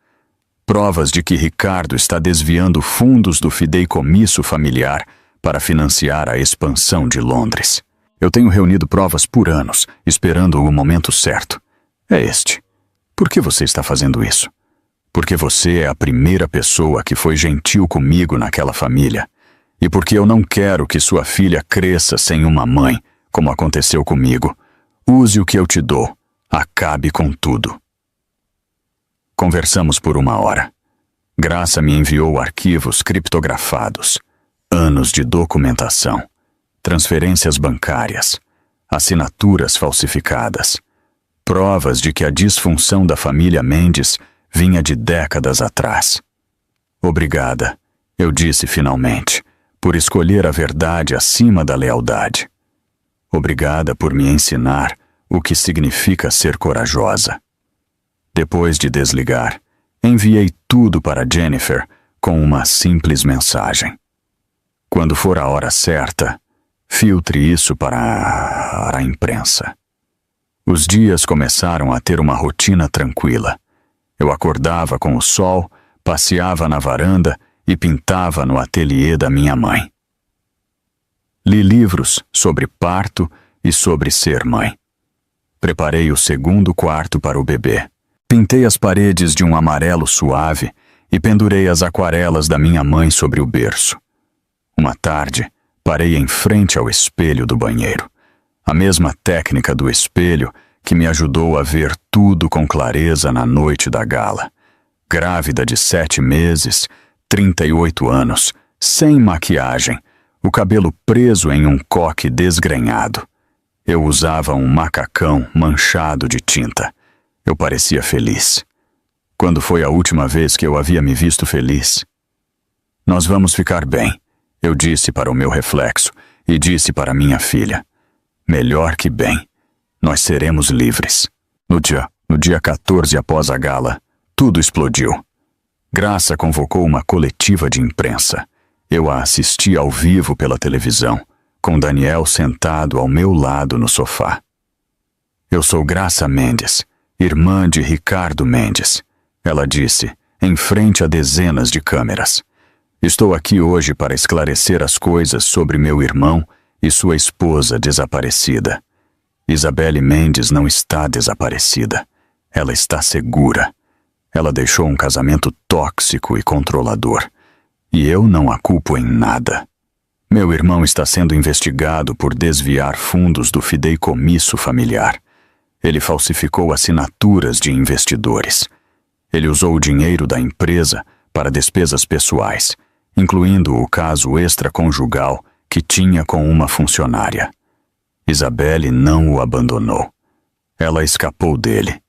Provas de que Ricardo está desviando fundos do fideicomisso familiar para financiar a expansão de Londres. Eu tenho reunido provas por anos, esperando o momento certo. É este. Por que você está fazendo isso? Porque você é a primeira pessoa que foi gentil comigo naquela família. E porque eu não quero que sua filha cresça sem uma mãe, como aconteceu comigo. Use o que eu te dou. Acabe com tudo. Conversamos por 1 hora. Graça me enviou arquivos criptografados, anos de documentação, transferências bancárias, assinaturas falsificadas, provas de que a disfunção da família Mendes vinha de décadas atrás. Obrigada, eu disse finalmente, por escolher a verdade acima da lealdade. Obrigada por me ensinar o que significa ser corajosa. Depois de desligar, Enviei tudo para Jennifer com uma simples mensagem. Quando for a hora certa, filtre isso para a imprensa. Os dias começaram a ter uma rotina tranquila. Eu acordava com o sol, passeava na varanda e pintava no ateliê da minha mãe. Li livros sobre parto e sobre ser mãe. Preparei o segundo quarto para o bebê. Pintei as paredes de um amarelo suave e pendurei as aquarelas da minha mãe sobre o berço. Uma tarde, parei em frente ao espelho do banheiro. A mesma técnica do espelho que me ajudou a ver tudo com clareza na noite da gala. Grávida de 7 meses, 38 anos, sem maquiagem, o cabelo preso em um coque desgrenhado. Eu usava um macacão manchado de tinta. Eu parecia feliz. Quando foi a última vez que eu havia me visto feliz? Nós vamos ficar bem, eu disse para o meu reflexo e disse para minha filha. Melhor que bem. Nós seremos livres. No dia 14 após a gala, tudo explodiu. Graça convocou uma coletiva de imprensa. Eu a assisti ao vivo pela televisão, com Daniel sentado ao meu lado no sofá. Eu sou Graça Mendes, irmã de Ricardo Mendes, ela disse, em frente a dezenas de câmeras. Estou aqui hoje para esclarecer as coisas sobre meu irmão e sua esposa desaparecida. Isabelle Mendes não está desaparecida. Ela está segura. Ela deixou um casamento tóxico e controlador. E eu não a culpo em nada. Meu irmão está sendo investigado por desviar fundos do fideicomisso familiar. Ele falsificou assinaturas de investidores. Ele usou o dinheiro da empresa para despesas pessoais, incluindo o caso extraconjugal que tinha com uma funcionária. Isabelle não o abandonou. Ela escapou dele.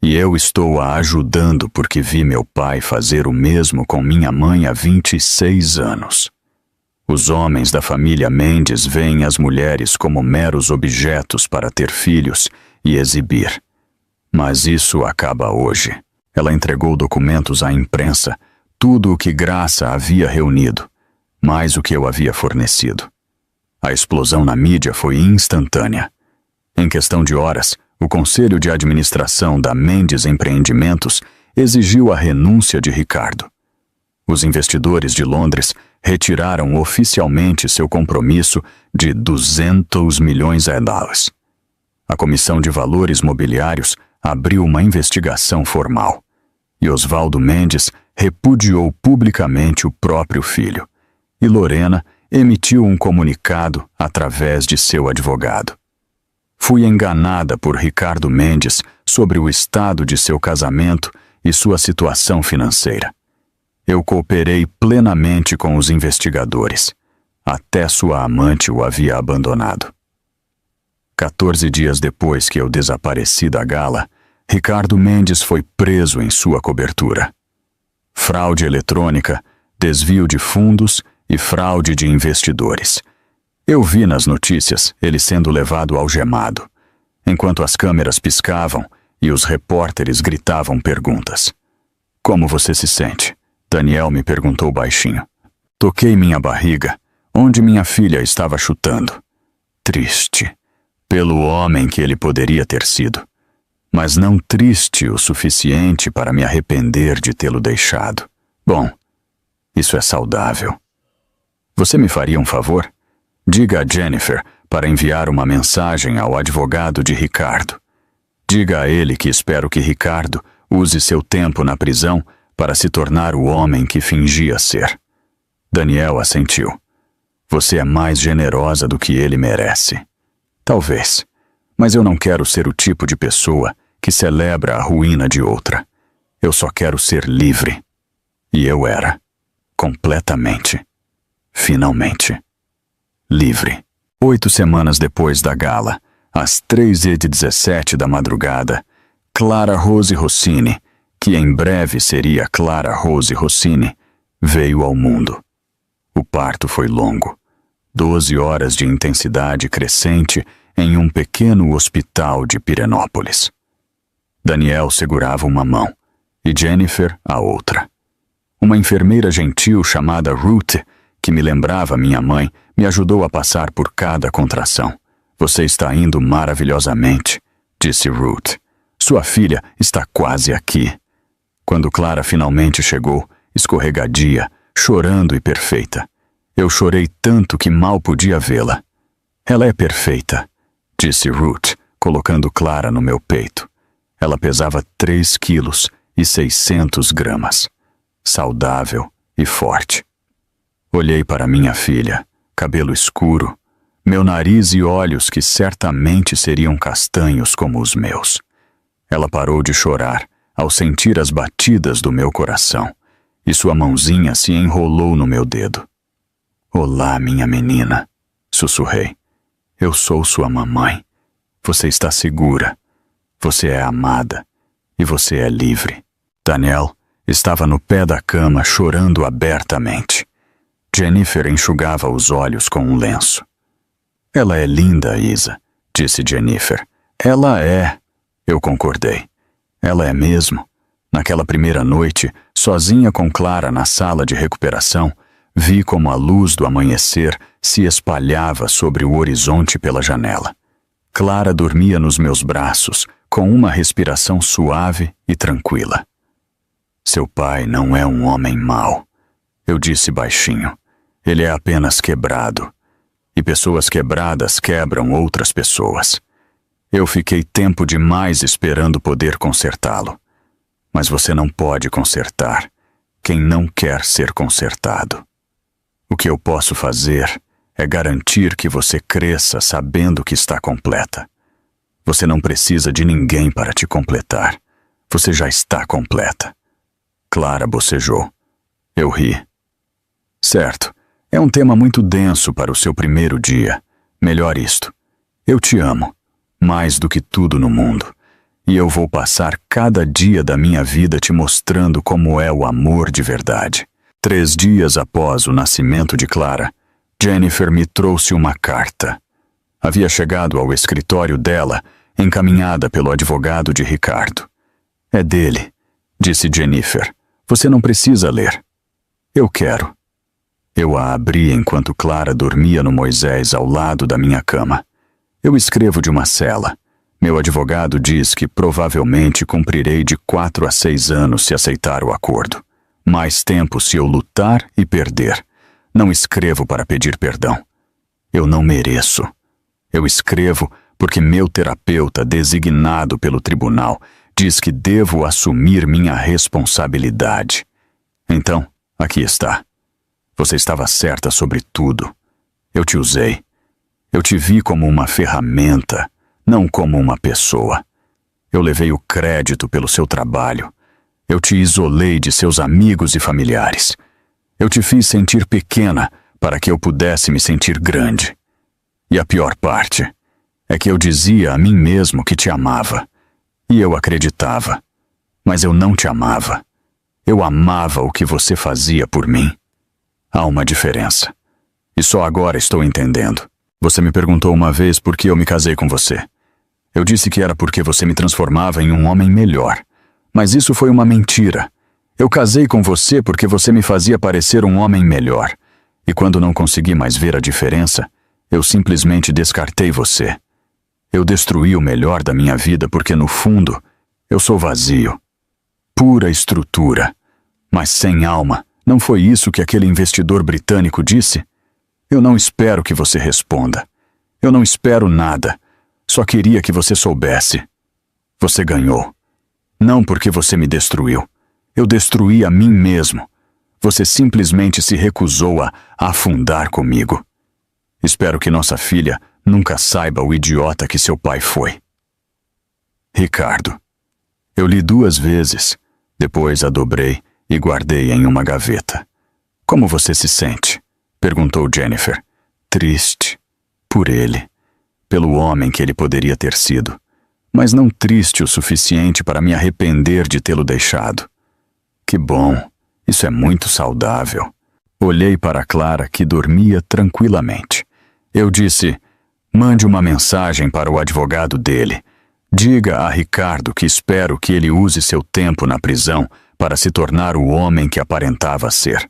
E eu estou a ajudando porque vi meu pai fazer o mesmo com minha mãe há 26 anos. Os homens da família Mendes veem as mulheres como meros objetos para ter filhos e exibir. Mas isso acaba hoje. Ela entregou documentos à imprensa, tudo o que Graça havia reunido, mais o que eu havia fornecido. A explosão na mídia foi instantânea. Em questão de horas, o Conselho de Administração da Mendes Empreendimentos exigiu a renúncia de Ricardo. Os investidores de Londres retiraram oficialmente seu compromisso de 200 milhões de dólares. A Comissão de Valores Mobiliários abriu uma investigação formal. E Oswaldo Mendes repudiou publicamente o próprio filho. E Lorena emitiu um comunicado através de seu advogado. Fui enganada por Ricardo Mendes sobre o estado de seu casamento e sua situação financeira. Eu cooperei plenamente com os investigadores. Até sua amante o havia abandonado. 14 dias depois que eu desapareci da gala, Ricardo Mendes foi preso em sua cobertura. Fraude eletrônica, desvio de fundos e fraude de investidores. Eu vi nas notícias ele sendo levado algemado, enquanto as câmeras piscavam e os repórteres gritavam perguntas. Como você se sente? Daniel me perguntou baixinho. Toquei minha barriga, onde minha filha estava chutando. Triste, pelo homem que ele poderia ter sido, mas não triste o suficiente para me arrepender de tê-lo deixado. Bom, isso é saudável. Você me faria um favor? Diga a Jennifer para enviar uma mensagem ao advogado de Ricardo. Diga a ele que espero que Ricardo use seu tempo na prisão para se tornar o homem que fingia ser. Daniel assentiu. Você é mais generosa do que ele merece. Talvez, mas eu não quero ser o tipo de pessoa que celebra a ruína de outra. Eu só quero ser livre. E eu era. Completamente. Finalmente. Livre. 8 semanas depois da gala, às 3h17 da madrugada, Clara Rose Rossini, que em breve seria Clara Rose Rossini, veio ao mundo. O parto foi longo. 12 horas de intensidade crescente em um pequeno hospital de Pirenópolis. Daniel segurava uma mão e Jennifer a outra. Uma enfermeira gentil chamada Ruth, que me lembrava minha mãe, me ajudou a passar por cada contração. Você está indo maravilhosamente, disse Ruth. Sua filha está quase aqui. Quando Clara finalmente chegou, escorregadia, chorando e perfeita. Eu chorei tanto que mal podia vê-la. Ela é perfeita, disse Ruth, colocando Clara no meu peito. Ela pesava 3 quilos e 600 gramas. Saudável e forte. Olhei para minha filha, cabelo escuro, meu nariz e olhos que certamente seriam castanhos como os meus. Ela parou de chorar ao sentir as batidas do meu coração, e sua mãozinha se enrolou no meu dedo. Olá, minha menina, sussurrei. Eu sou sua mamãe. Você está segura. Você é amada. E você é livre. Daniel estava no pé da cama chorando abertamente. Jennifer enxugava os olhos com um lenço. Ela é linda, Isa, disse Jennifer. Ela é. Eu concordei. Ela é mesmo. Naquela primeira noite, sozinha com Clara na sala de recuperação, vi como a luz do amanhecer se espalhava sobre o horizonte pela janela. Clara dormia nos meus braços, com uma respiração suave e tranquila. Seu pai não é um homem mau, eu disse baixinho. Ele é apenas quebrado. E pessoas quebradas quebram outras pessoas. Eu fiquei tempo demais esperando poder consertá-lo. Mas você não pode consertar quem não quer ser consertado. O que eu posso fazer é garantir que você cresça sabendo que está completa. Você não precisa de ninguém para te completar. Você já está completa. Clara bocejou. Eu ri. Certo, é um tema muito denso para o seu primeiro dia. Melhor isto. Eu te amo, mais do que tudo no mundo. E eu vou passar cada dia da minha vida te mostrando como é o amor de verdade. 3 dias após o nascimento de Clara, Jennifer me trouxe uma carta. Havia chegado ao escritório dela, encaminhada pelo advogado de Ricardo. É dele, disse Jennifer. Você não precisa ler. Eu quero. Eu a abri enquanto Clara dormia no Moisés ao lado da minha cama. Eu escrevo de uma cela. Meu advogado diz que provavelmente cumprirei de 4 a 6 anos se aceitar o acordo. Mais tempo se eu lutar e perder. Não escrevo para pedir perdão. Eu não mereço. Eu escrevo porque meu terapeuta, designado pelo tribunal, diz que devo assumir minha responsabilidade. Então, aqui está. Você estava certa sobre tudo. Eu te usei. Eu te vi como uma ferramenta, não como uma pessoa. Eu levei o crédito pelo seu trabalho. Eu te isolei de seus amigos e familiares. Eu te fiz sentir pequena para que eu pudesse me sentir grande. E a pior parte é que eu dizia a mim mesmo que te amava. E eu acreditava. Mas eu não te amava. Eu amava o que você fazia por mim. Há uma diferença. E só agora estou entendendo. Você me perguntou uma vez por que eu me casei com você. Eu disse que era porque você me transformava em um homem melhor. Mas isso foi uma mentira. Eu casei com você porque você me fazia parecer um homem melhor. E quando não consegui mais ver a diferença, eu simplesmente descartei você. Eu destruí o melhor da minha vida porque, no fundo, eu sou vazio. Pura estrutura, mas sem alma. Não foi isso que aquele investidor britânico disse? Eu não espero que você responda. Eu não espero nada. Só queria que você soubesse. Você ganhou. Não porque você me destruiu. Eu destruí a mim mesmo. Você simplesmente se recusou a afundar comigo. Espero que nossa filha nunca saiba o idiota que seu pai foi. Ricardo. Eu li 2 vezes, depois a dobrei e guardei em uma gaveta. Como você se sente? Perguntou Jennifer. Triste. Por ele. Pelo homem que ele poderia ter sido. Mas não triste o suficiente para me arrepender de tê-lo deixado. Que bom. Isso é muito saudável. Olhei para Clara, que dormia tranquilamente. Eu disse, mande uma mensagem para o advogado dele. Diga a Ricardo que espero que ele use seu tempo na prisão para se tornar o homem que aparentava ser.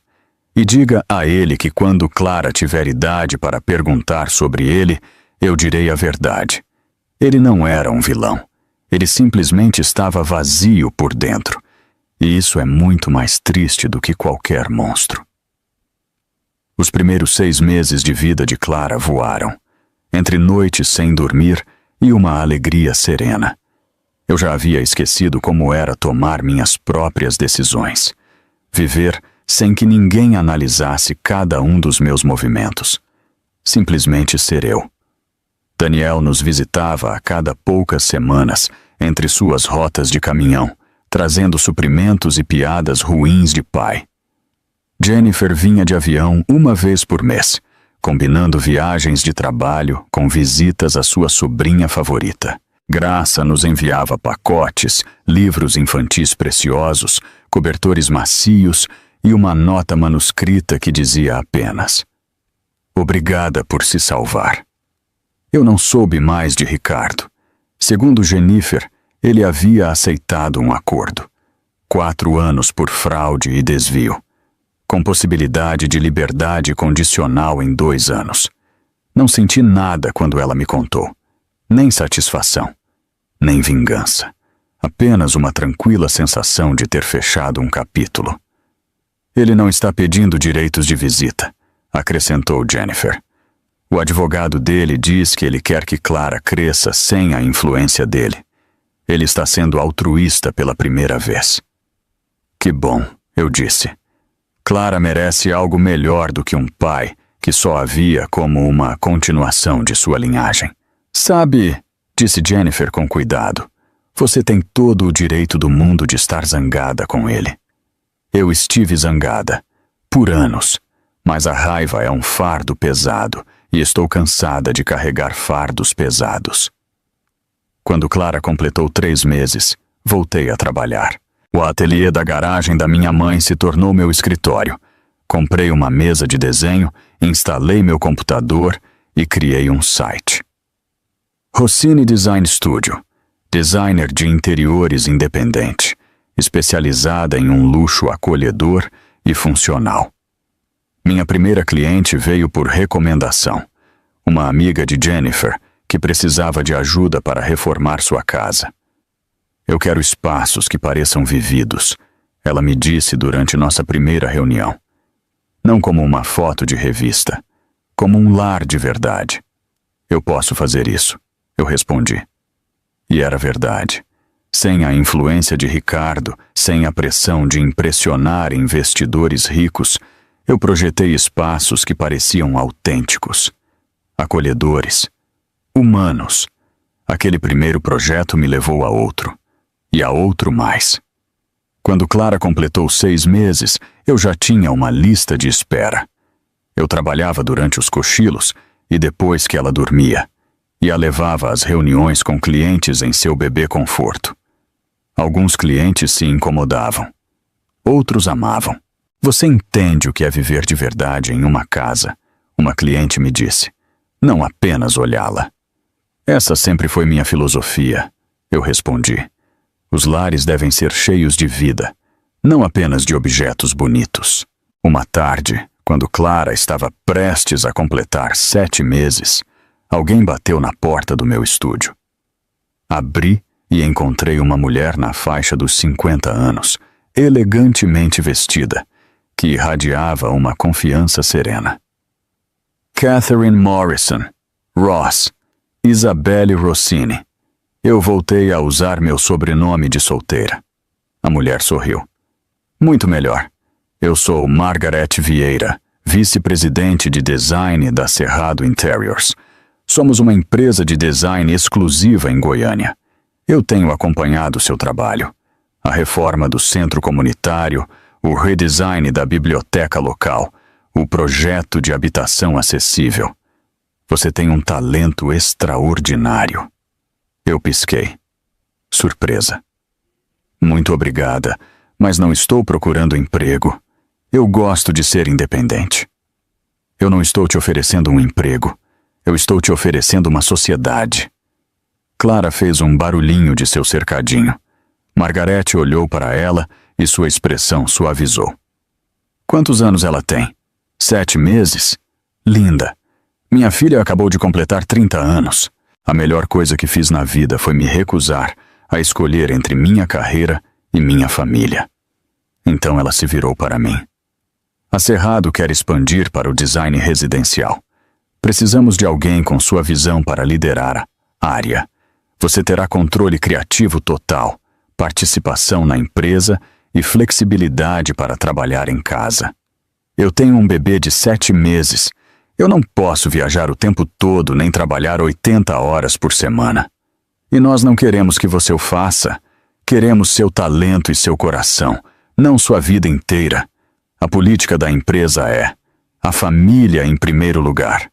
E diga a ele que quando Clara tiver idade para perguntar sobre ele, eu direi a verdade. Ele não era um vilão. Ele simplesmente estava vazio por dentro. E isso é muito mais triste do que qualquer monstro. Os primeiros 6 meses de vida de Clara voaram, entre noites sem dormir e uma alegria serena. Eu já havia esquecido como era tomar minhas próprias decisões. Viver sem que ninguém analisasse cada um dos meus movimentos. Simplesmente ser eu. Daniel nos visitava a cada poucas semanas entre suas rotas de caminhão, trazendo suprimentos e piadas ruins de pai. Jennifer vinha de avião uma vez por mês, combinando viagens de trabalho com visitas à sua sobrinha favorita. Graça nos enviava pacotes, livros infantis preciosos, cobertores macios e uma nota manuscrita que dizia apenas: "Obrigada por se salvar." Eu não soube mais de Ricardo. Segundo Jennifer, ele havia aceitado um acordo. 4 anos por fraude e desvio, com possibilidade de liberdade condicional em 2 anos. Não senti nada quando ela me contou. Nem satisfação, nem vingança. Apenas uma tranquila sensação de ter fechado um capítulo. Ele não está pedindo direitos de visita, acrescentou Jennifer. O advogado dele diz que ele quer que Clara cresça sem a influência dele. Ele está sendo altruísta pela primeira vez. Que bom, eu disse. Clara merece algo melhor do que um pai que só a via como uma continuação de sua linhagem. Sabe, disse Jennifer com cuidado, você tem todo o direito do mundo de estar zangada com ele. Eu estive zangada, por anos, mas a raiva é um fardo pesado e estou cansada de carregar fardos pesados. Quando Clara completou 3 meses, voltei a trabalhar. O ateliê da garagem da minha mãe se tornou meu escritório. Comprei uma mesa de desenho, instalei meu computador e criei um site. Rossini Design Studio, designer de interiores independente, especializada em um luxo acolhedor e funcional. Minha primeira cliente veio por recomendação, uma amiga de Jennifer que precisava de ajuda para reformar sua casa. Eu quero espaços que pareçam vividos, ela me disse durante nossa primeira reunião. Não como uma foto de revista, como um lar de verdade. Eu posso fazer isso, eu respondi. E era verdade. Sem a influência de Ricardo, sem a pressão de impressionar investidores ricos, eu projetei espaços que pareciam autênticos, acolhedores, humanos. Aquele primeiro projeto me levou a outro, e a outro mais. Quando Clara completou 6 meses, eu já tinha uma lista de espera. Eu trabalhava durante os cochilos e depois que ela dormia, e a levava às reuniões com clientes em seu bebê conforto. Alguns clientes se incomodavam. Outros amavam. Você entende o que é viver de verdade em uma casa? Uma cliente me disse. Não apenas olhá-la. Essa sempre foi minha filosofia, eu respondi. Os lares devem ser cheios de vida, não apenas de objetos bonitos. Uma tarde, quando Clara estava prestes a completar 7 meses, alguém bateu na porta do meu estúdio. Abri e encontrei uma mulher na faixa dos 50 anos, elegantemente vestida, que irradiava uma confiança serena. Catherine Morrison, Ross, Isabelle Rossini. Eu voltei a usar meu sobrenome de solteira. A mulher sorriu. Muito melhor. Eu sou Margaret Vieira, vice-presidente de design da Cerrado Interiors. Somos uma empresa de design exclusiva em Goiânia. Eu tenho acompanhado seu trabalho. A reforma do centro comunitário, o redesign da biblioteca local, o projeto de habitação acessível. Você tem um talento extraordinário. Eu pisquei. Surpresa. Muito obrigada, mas não estou procurando emprego. Eu gosto de ser independente. Eu não estou te oferecendo um emprego. Eu estou te oferecendo uma sociedade. Clara fez um barulhinho de seu cercadinho. Margarete olhou para ela e sua expressão suavizou. Quantos anos ela tem? 7 meses? Linda. Minha filha acabou de completar 30 anos. A melhor coisa que fiz na vida foi me recusar a escolher entre minha carreira e minha família. Então ela se virou para mim. A Cerrado quer expandir para o design residencial. Precisamos de alguém com sua visão para liderar a área. Você terá controle criativo total, participação na empresa e flexibilidade para trabalhar em casa. Eu tenho um bebê de 7 meses. Eu não posso viajar o tempo todo nem trabalhar 80 horas por semana. E nós não queremos que você o faça. Queremos seu talento e seu coração, não sua vida inteira. A política da empresa é a família em primeiro lugar.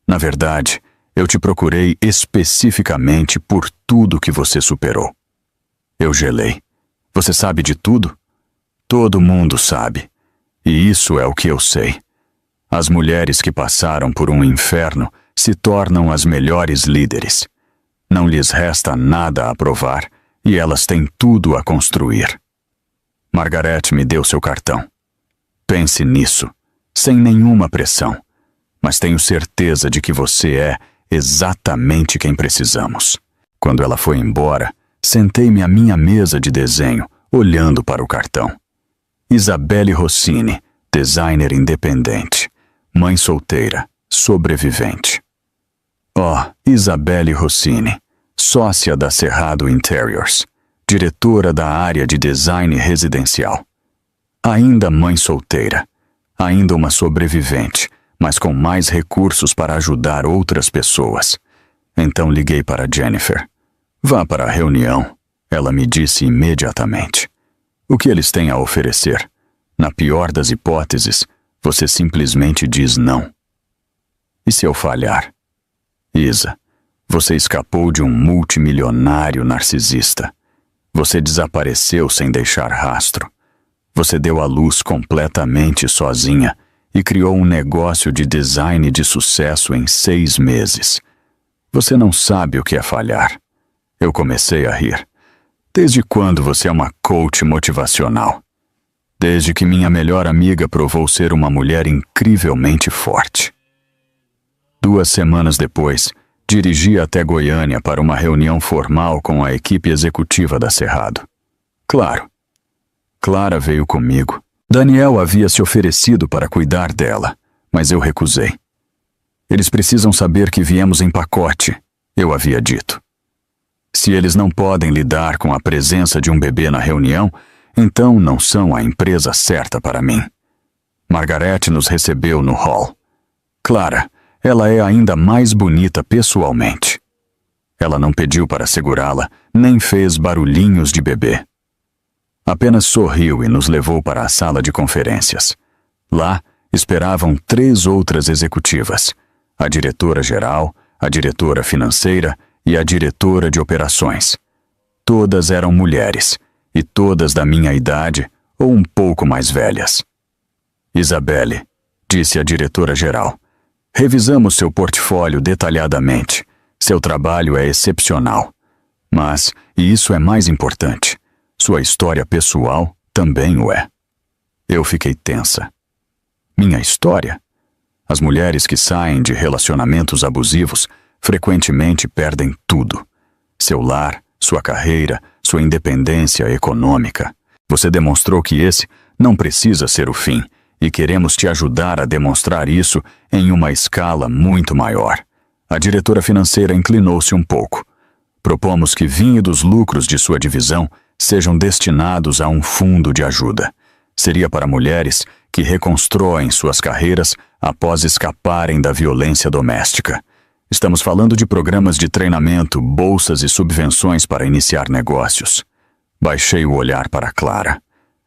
Na verdade, eu te procurei especificamente por tudo que você superou. Eu gelei. Você sabe de tudo? Todo mundo sabe. E isso é o que eu sei. As mulheres que passaram por um inferno se tornam as melhores líderes. Não lhes resta nada a provar e elas têm tudo a construir. Margarete me deu seu cartão. Pense nisso, sem nenhuma pressão, mas tenho certeza de que você é exatamente quem precisamos. Quando ela foi embora, sentei-me à minha mesa de desenho, olhando para o cartão. Isabelle Rossini, designer independente, mãe solteira, sobrevivente. Isabelle Rossini, sócia da Cerrado Interiors, diretora da área de design residencial. Ainda mãe solteira, ainda uma sobrevivente, mas com mais recursos para ajudar outras pessoas. Então liguei para Jennifer. Vá para a reunião, ela me disse imediatamente. O que eles têm a oferecer? Na pior das hipóteses, você simplesmente diz não. E se eu falhar? Isa, você escapou de um multimilionário narcisista. Você desapareceu sem deixar rastro. Você deu à luz completamente sozinha e criou um negócio de design de sucesso em 6 meses. Você não sabe o que é falhar. Eu comecei a rir. Desde quando você é uma coach motivacional? Desde que minha melhor amiga provou ser uma mulher incrivelmente forte. 2 semanas depois, dirigi até Goiânia para uma reunião formal com a equipe executiva da Cerrado. Claro. Clara veio comigo. Daniel havia se oferecido para cuidar dela, mas eu recusei. Eles precisam saber que viemos em pacote, eu havia dito. Se eles não podem lidar com a presença de um bebê na reunião, então não são a empresa certa para mim. Margarete nos recebeu no hall. Clara, ela é ainda mais bonita pessoalmente. Ela não pediu para segurá-la, nem fez barulhinhos de bebê. Apenas sorriu e nos levou para a sala de conferências. Lá esperavam 3 outras executivas: a diretora-geral, a diretora financeira e a diretora de operações. Todas eram mulheres, e todas da minha idade ou um pouco mais velhas. Isabelle, disse a diretora-geral, revisamos seu portfólio detalhadamente. Seu trabalho é excepcional. Mas, e isso é mais importante, sua história pessoal também o é. Eu fiquei tensa. Minha história? As mulheres que saem de relacionamentos abusivos frequentemente perdem tudo. Seu lar, sua carreira, sua independência econômica. Você demonstrou que esse não precisa ser o fim, e queremos te ajudar a demonstrar isso em uma escala muito maior. A diretora financeira inclinou-se um pouco. Propomos que vinho dos lucros de sua divisão sejam destinados a um fundo de ajuda. Seria para mulheres que reconstroem suas carreiras após escaparem da violência doméstica. Estamos falando de programas de treinamento, bolsas e subvenções para iniciar negócios. Baixei o olhar para Clara.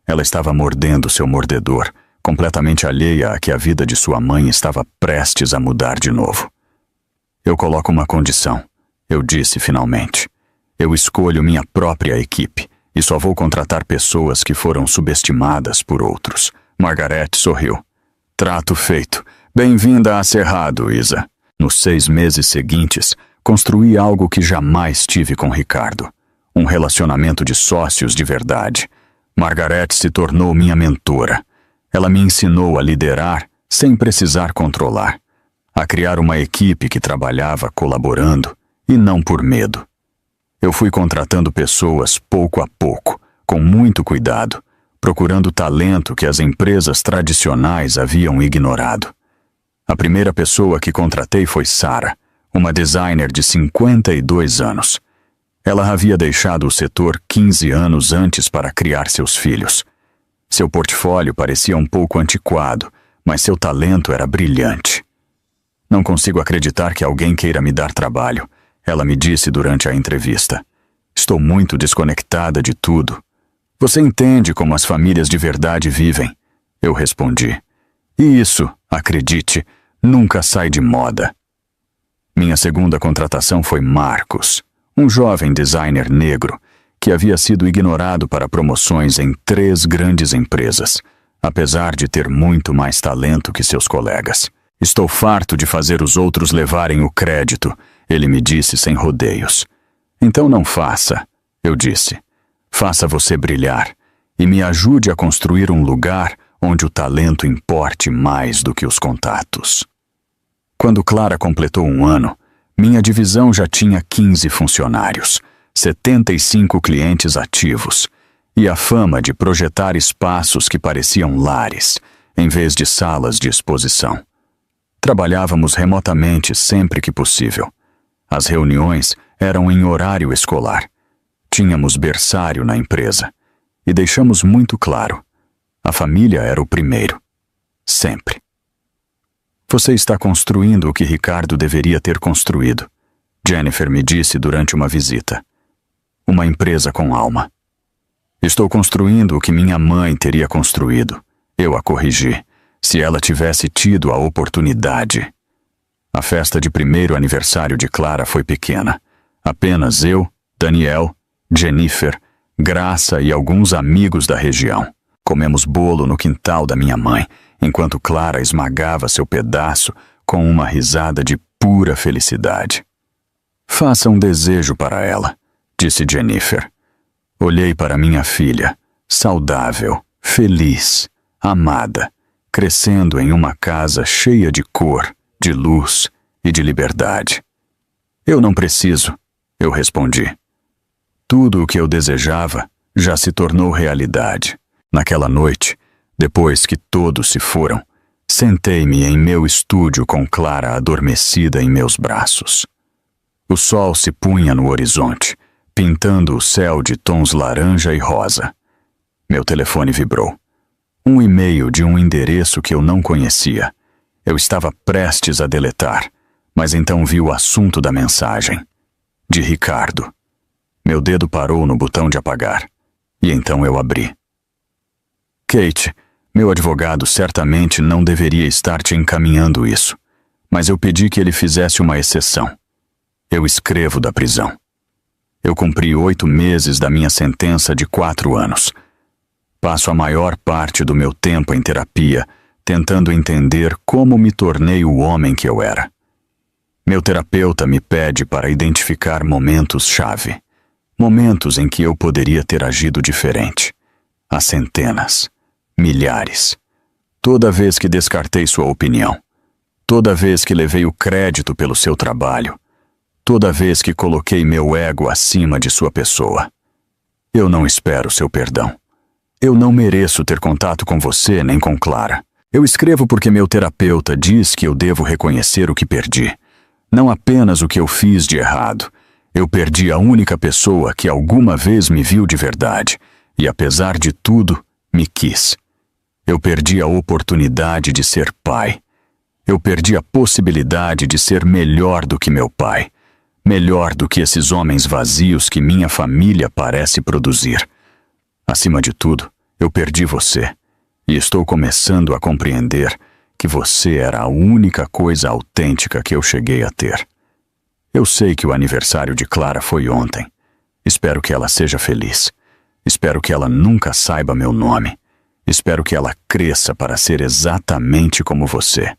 Ela estava mordendo seu mordedor, completamente alheia a que a vida de sua mãe estava prestes a mudar de novo. Eu coloco uma condição, eu disse finalmente. Eu escolho minha própria equipe e só vou contratar pessoas que foram subestimadas por outros. Margarete sorriu. Trato feito. Bem-vinda a Cerrado, Isa. Nos 6 meses seguintes, construí algo que jamais tive com Ricardo. Um relacionamento de sócios de verdade. Margaret se tornou minha mentora. Ela me ensinou a liderar sem precisar controlar, a criar uma equipe que trabalhava colaborando e não por medo. Eu fui contratando pessoas pouco a pouco, com muito cuidado, procurando talento que as empresas tradicionais haviam ignorado. A primeira pessoa que contratei foi Sarah, uma designer de 52 anos. Ela havia deixado o setor 15 anos antes para criar seus filhos. Seu portfólio parecia um pouco antiquado, mas seu talento era brilhante. Não consigo acreditar que alguém queira me dar trabalho, ela me disse durante a entrevista. Estou muito desconectada de tudo. Você entende como as famílias de verdade vivem? Eu respondi. E isso, acredite, nunca sai de moda. Minha segunda contratação foi Marcos, um jovem designer negro que havia sido ignorado para promoções em 3 grandes empresas, apesar de ter muito mais talento que seus colegas. Estou farto de fazer os outros levarem o crédito, ele me disse sem rodeios. Então não faça, eu disse. Faça você brilhar e me ajude a construir um lugar onde o talento importe mais do que os contatos. Quando Clara completou 1 ano, minha divisão já tinha 15 funcionários, 75 clientes ativos e a fama de projetar espaços que pareciam lares, em vez de salas de exposição. Trabalhávamos remotamente sempre que possível. As reuniões eram em horário escolar. Tínhamos berçário na empresa e deixamos muito claro: a família era o primeiro. Sempre. Você está construindo o que Ricardo deveria ter construído, Jennifer me disse durante uma visita. Uma empresa com alma. Estou construindo o que minha mãe teria construído. Eu a corrigi, se ela tivesse tido a oportunidade. A festa de 1º aniversário de Clara foi pequena. Apenas eu, Daniel, Jennifer, Graça e alguns amigos da região. Comemos bolo no quintal da minha mãe, enquanto Clara esmagava seu pedaço com uma risada de pura felicidade. Faça um desejo para ela, disse Jennifer. Olhei para minha filha, saudável, feliz, amada, crescendo em uma casa cheia de cor, de luz e de liberdade. Eu não preciso, eu respondi. Tudo o que eu desejava já se tornou realidade. Naquela noite, depois que todos se foram, sentei-me em meu estúdio com Clara adormecida em meus braços. O sol se punha no horizonte, pintando o céu de tons laranja e rosa. Meu telefone vibrou. Um e-mail de um endereço que eu não conhecia. Eu estava prestes a deletar, mas então vi o assunto da mensagem. De Ricardo. Meu dedo parou no botão de apagar, e então eu abri. Kate, meu advogado certamente não deveria estar te encaminhando isso, mas eu pedi que ele fizesse uma exceção. Eu escrevo da prisão. Eu cumpri 8 meses da minha sentença de 4 anos. Passo a maior parte do meu tempo em terapia, tentando entender como me tornei o homem que eu era. Meu terapeuta me pede para identificar momentos-chave. Momentos em que eu poderia ter agido diferente. Há centenas, milhares. Toda vez que descartei sua opinião. Toda vez que levei o crédito pelo seu trabalho. Toda vez que coloquei meu ego acima de sua pessoa. Eu não espero seu perdão. Eu não mereço ter contato com você nem com Clara. Eu escrevo porque meu terapeuta diz que eu devo reconhecer o que perdi. Não apenas o que eu fiz de errado. Eu perdi a única pessoa que alguma vez me viu de verdade e, apesar de tudo, me quis. Eu perdi a oportunidade de ser pai. Eu perdi a possibilidade de ser melhor do que meu pai. Melhor do que esses homens vazios que minha família parece produzir. Acima de tudo, eu perdi você. E estou começando a compreender que você era a única coisa autêntica que eu cheguei a ter. Eu sei que o aniversário de Clara foi ontem. Espero que ela seja feliz. Espero que ela nunca saiba meu nome. Espero que ela cresça para ser exatamente como você.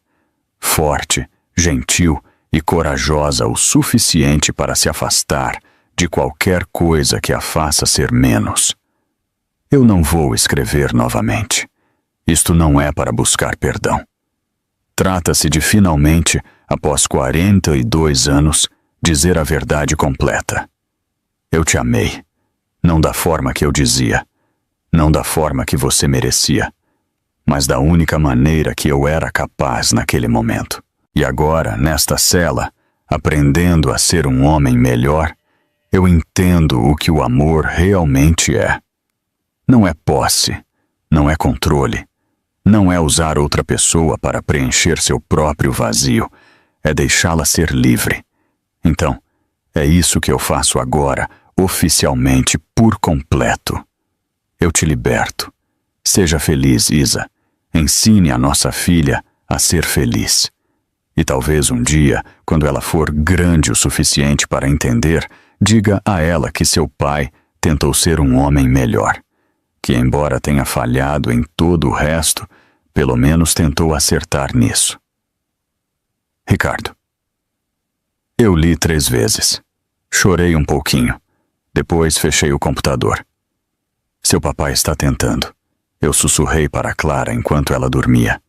Forte, gentil e corajosa o suficiente para se afastar de qualquer coisa que a faça ser menos. Eu não vou escrever novamente. Isto não é para buscar perdão. Trata-se de finalmente, após 42 anos, dizer a verdade completa. Eu te amei. Não da forma que eu dizia. Não da forma que você merecia. Mas da única maneira que eu era capaz naquele momento. E agora, nesta cela, aprendendo a ser um homem melhor, eu entendo o que o amor realmente é. Não é posse, não é controle, não é usar outra pessoa para preencher seu próprio vazio, é deixá-la ser livre. Então, é isso que eu faço agora, oficialmente, por completo. Eu te liberto. Seja feliz, Isa. Ensine a nossa filha a ser feliz. E talvez um dia, quando ela for grande o suficiente para entender, diga a ela que seu pai tentou ser um homem melhor, que embora tenha falhado em todo o resto, pelo menos tentou acertar nisso. Ricardo. Eu li 3 vezes. Chorei um pouquinho. Depois fechei o computador. Seu papai está tentando. Eu sussurrei para Clara enquanto ela dormia.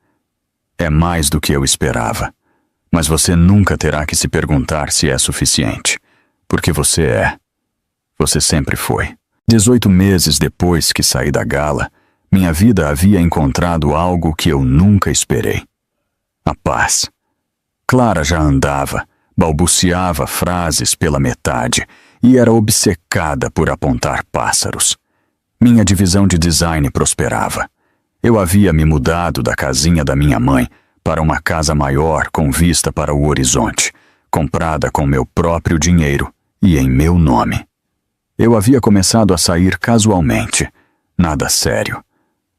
É mais do que eu esperava. Mas você nunca terá que se perguntar se é suficiente. Porque você é. Você sempre foi. 18 meses depois que saí da gala, minha vida havia encontrado algo que eu nunca esperei. A paz. Clara já andava, balbuciava frases pela metade e era obcecada por apontar pássaros. Minha divisão de design prosperava. Eu havia me mudado da casinha da minha mãe para uma casa maior com vista para o horizonte, comprada com meu próprio dinheiro e em meu nome. Eu havia começado a sair casualmente, nada sério,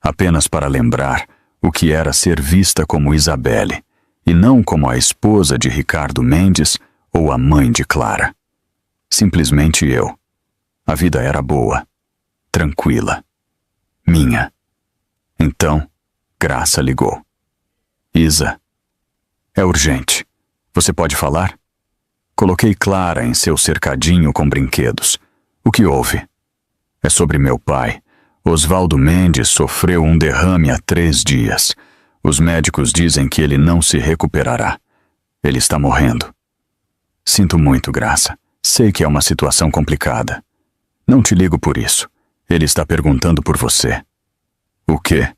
apenas para lembrar o que era ser vista como Isabelle, e não como a esposa de Ricardo Mendes ou a mãe de Clara. Simplesmente eu. A vida era boa, tranquila, minha. Então, Graça ligou. Isa, é urgente. Você pode falar? Coloquei Clara em seu cercadinho com brinquedos. O que houve? É sobre meu pai. Osvaldo Mendes sofreu um derrame há 3 dias. Os médicos dizem que ele não se recuperará. Ele está morrendo. Sinto muito, Graça. Sei que é uma situação complicada. Não te ligo por isso. Ele está perguntando por você. O quê?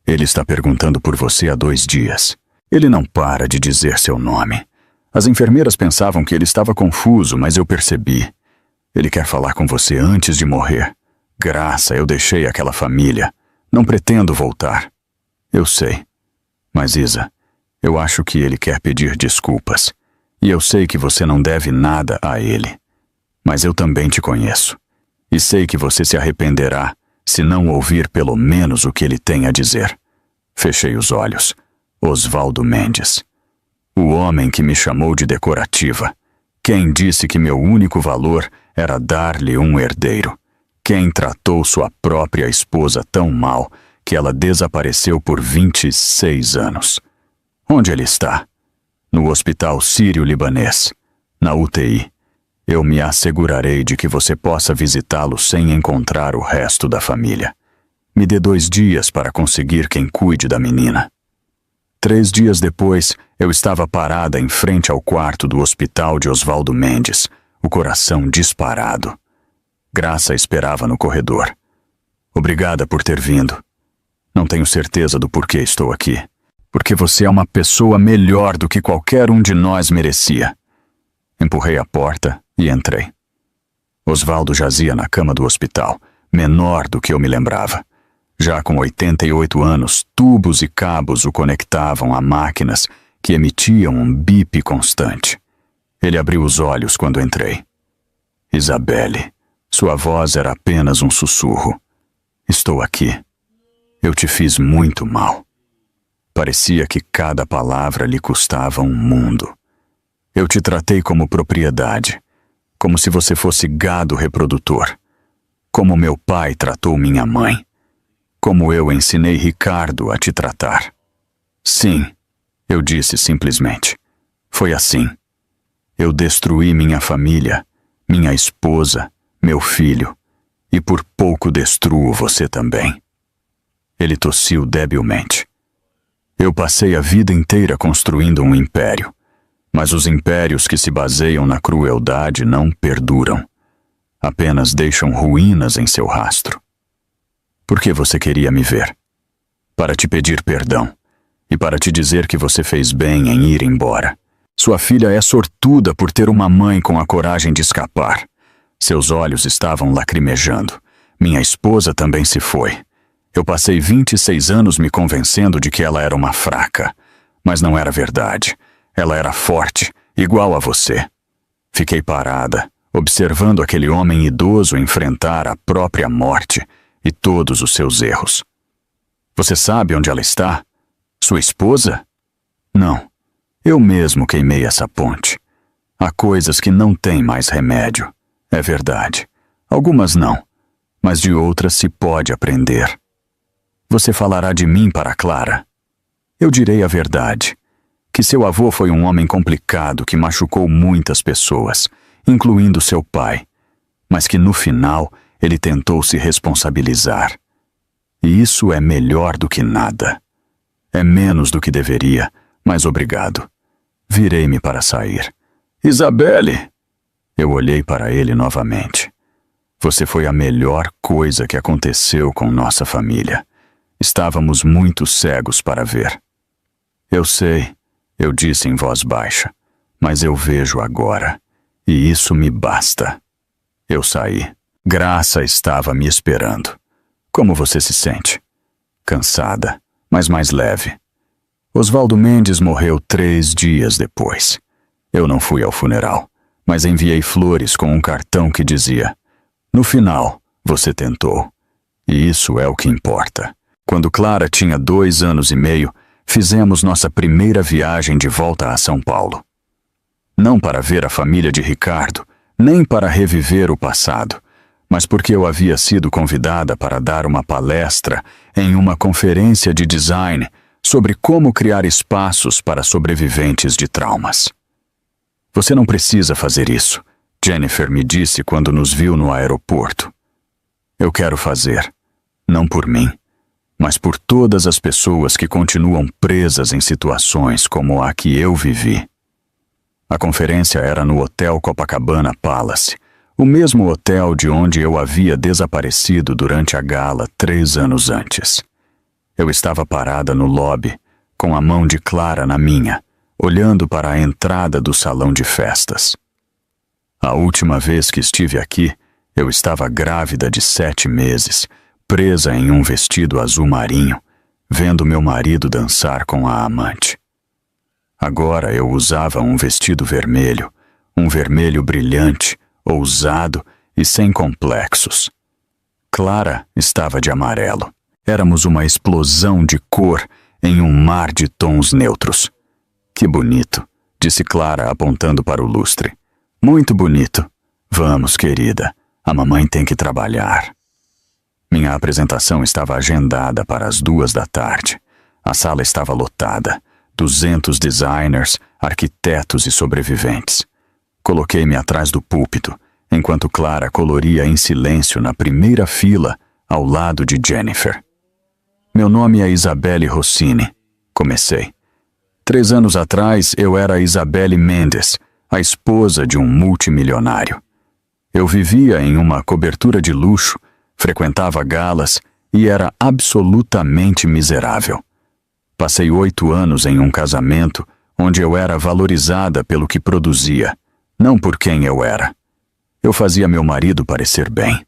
Ele está perguntando por você há 2 dias. Ele não para de dizer seu nome. As enfermeiras pensavam que ele estava confuso, mas eu percebi. Ele quer falar com você antes de morrer. Graça, eu deixei aquela família. Não pretendo voltar. Eu sei. Mas, Isa, eu acho que ele quer pedir desculpas. E eu sei que você não deve nada a ele. Mas eu também te conheço. E sei que você se arrependerá se não ouvir pelo menos o que ele tem a dizer. Fechei os olhos. Osvaldo Mendes. O homem que me chamou de decorativa. Quem disse que meu único valor era dar-lhe um herdeiro. Quem tratou sua própria esposa tão mal que ela desapareceu por 26 anos. Onde ele está? No Hospital Sírio-Libanês, na UTI. Eu me assegurarei de que você possa visitá-lo sem encontrar o resto da família. Me dê 2 dias para conseguir quem cuide da menina. 3 dias depois, eu estava parada em frente ao quarto do hospital de Osvaldo Mendes, o coração disparado. Graça esperava no corredor. Obrigada por ter vindo. Não tenho certeza do porquê estou aqui. Porque você é uma pessoa melhor do que qualquer um de nós merecia. Empurrei a porta e entrei. Osvaldo jazia na cama do hospital, menor do que eu me lembrava. Já com 88 anos, tubos e cabos o conectavam a máquinas que emitiam um bip constante. Ele abriu os olhos quando entrei. Isabelle, sua voz era apenas um sussurro. Estou aqui. Eu te fiz muito mal. Parecia que cada palavra lhe custava um mundo. Eu te tratei como propriedade, como se você fosse gado reprodutor, como meu pai tratou minha mãe, como eu ensinei Ricardo a te tratar. Sim, eu disse simplesmente. Foi assim. Eu destruí minha família, minha esposa, meu filho, e por pouco destruo você também. Ele tossiu debilmente. Eu passei a vida inteira construindo um império, mas os impérios que se baseiam na crueldade não perduram. Apenas deixam ruínas em seu rastro. Por que você queria me ver? Para te pedir perdão e para te dizer que você fez bem em ir embora. Sua filha é sortuda por ter uma mãe com a coragem de escapar. Seus olhos estavam lacrimejando. Minha esposa também se foi. Eu passei 26 anos me convencendo de que ela era uma fraca. Mas não era verdade. Ela era forte, igual a você. Fiquei parada, observando aquele homem idoso enfrentar a própria morte e todos os seus erros. Você sabe onde ela está? Sua esposa? Não. Eu mesmo queimei essa ponte. Há coisas que não têm mais remédio. É verdade. Algumas não, mas de outras se pode aprender. Você falará de mim para Clara. Eu direi a verdade, que seu avô foi um homem complicado que machucou muitas pessoas, incluindo seu pai, mas que no final ele tentou se responsabilizar. E isso é melhor do que nada. É menos do que deveria, mas obrigado. Virei-me para sair. Isabelle! Eu olhei para ele novamente. Você foi a melhor coisa que aconteceu com nossa família. Estávamos muito cegos para ver. Eu sei, eu disse em voz baixa, mas eu vejo agora, e isso me basta. Eu saí. Graça estava me esperando. Como você se sente? Cansada, mas mais leve. Oswaldo Mendes morreu 3 dias depois. Eu não fui ao funeral, mas enviei flores com um cartão que dizia: no final, você tentou. E isso é o que importa. Quando Clara tinha 2 anos e meio, fizemos nossa primeira viagem de volta a São Paulo. Não para ver a família de Ricardo, nem para reviver o passado, mas porque eu havia sido convidada para dar uma palestra em uma conferência de design sobre como criar espaços para sobreviventes de traumas. Você não precisa fazer isso, Jennifer me disse quando nos viu no aeroporto. Eu quero fazer, não por mim, mas por todas as pessoas que continuam presas em situações como a que eu vivi. A conferência era no Hotel Copacabana Palace, o mesmo hotel de onde eu havia desaparecido durante a gala 3 anos antes. Eu estava parada no lobby, com a mão de Clara na minha, olhando para a entrada do salão de festas. A última vez que estive aqui, eu estava grávida de 7 meses, presa em um vestido azul marinho, vendo meu marido dançar com a amante. Agora eu usava um vestido vermelho, um vermelho brilhante, ousado e sem complexos. Clara estava de amarelo. Éramos uma explosão de cor em um mar de tons neutros. Que bonito, disse Clara apontando para o lustre. Muito bonito. Vamos, querida, a mamãe tem que trabalhar. Minha apresentação estava agendada para as 2 da tarde. A sala estava lotada. 200 designers, arquitetos e sobreviventes. Coloquei-me atrás do púlpito, enquanto Clara coloria em silêncio na primeira fila, ao lado de Jennifer. Meu nome é Isabelle Rossini. Comecei. 3 anos atrás, eu era Isabelle Mendes, a esposa de um multimilionário. Eu vivia em uma cobertura de luxo, frequentava galas e era absolutamente miserável. Passei 8 anos em um casamento onde eu era valorizada pelo que produzia, não por quem eu era. Eu fazia meu marido parecer bem.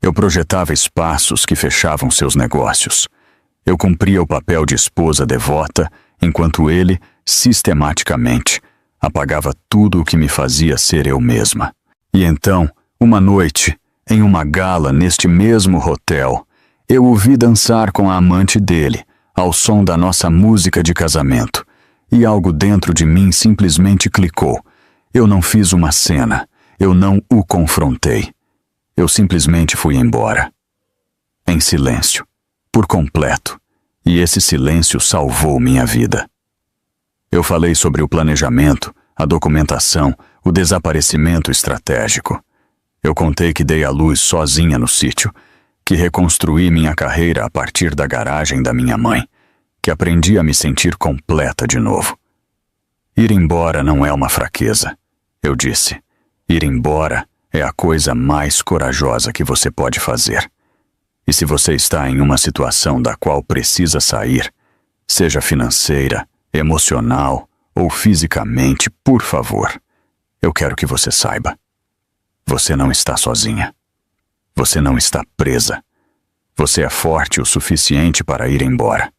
Eu projetava espaços que fechavam seus negócios. Eu cumpria o papel de esposa devota, enquanto ele, sistematicamente, apagava tudo o que me fazia ser eu mesma. E então, uma noite, em uma gala neste mesmo hotel, eu o vi dançar com a amante dele, ao som da nossa música de casamento, e algo dentro de mim simplesmente clicou. Eu não fiz uma cena, eu não o confrontei. Eu simplesmente fui embora. Em silêncio, por completo, e esse silêncio salvou minha vida. Eu falei sobre o planejamento, a documentação, o desaparecimento estratégico. Eu contei que dei à luz sozinha no sítio, que reconstruí minha carreira a partir da garagem da minha mãe, que aprendi a me sentir completa de novo. Ir embora não é uma fraqueza, eu disse. Ir embora é a coisa mais corajosa que você pode fazer. E se você está em uma situação da qual precisa sair, seja financeira, emocional ou fisicamente, por favor, eu quero que você saiba. Você não está sozinha. Você não está presa. Você é forte o suficiente para ir embora.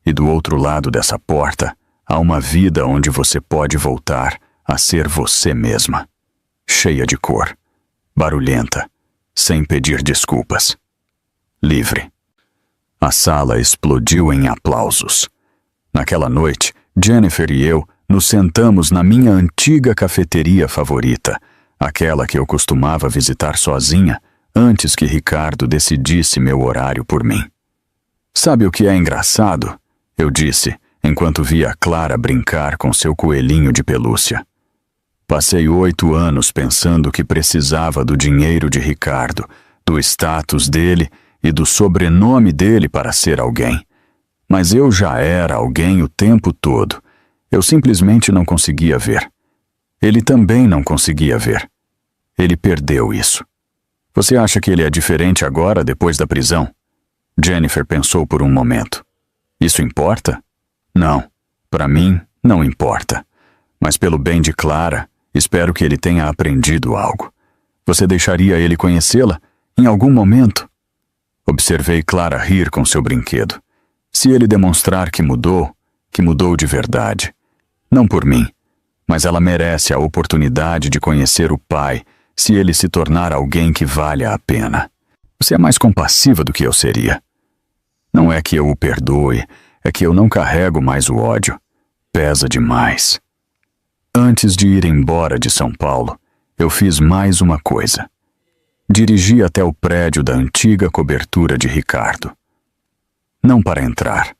E do outro lado dessa porta, há uma vida onde você pode voltar a ser você mesma. Cheia de cor, barulhenta, sem pedir desculpas. Livre. A sala explodiu em aplausos. Naquela noite, Jennifer e eu nos sentamos na minha antiga cafeteria favorita, aquela que eu costumava visitar sozinha antes que Ricardo decidisse meu horário por mim. Sabe o que é engraçado? Eu disse, enquanto via Clara brincar com seu coelhinho de pelúcia. Passei 8 anos pensando que precisava do dinheiro de Ricardo, do status dele e do sobrenome dele para ser alguém. Mas eu já era alguém o tempo todo. Eu simplesmente não conseguia ver. Ele também não conseguia ver. Ele perdeu isso. Você acha que ele é diferente agora, depois da prisão? Jennifer pensou por um momento. Isso importa? Não. Para mim, não importa. Mas pelo bem de Clara, espero que ele tenha aprendido algo. Você deixaria ele conhecê-la em algum momento? Observei Clara rir com seu brinquedo. Se ele demonstrar que mudou de verdade. Não por mim, mas ela merece a oportunidade de conhecer o pai, se ele se tornar alguém que valha a pena. Você é mais compassiva do que eu seria. Não é que eu o perdoe, é que eu não carrego mais o ódio. Pesa demais. Antes de ir embora de São Paulo, eu fiz mais uma coisa. Dirigi até o prédio da antiga cobertura de Ricardo. Não para entrar,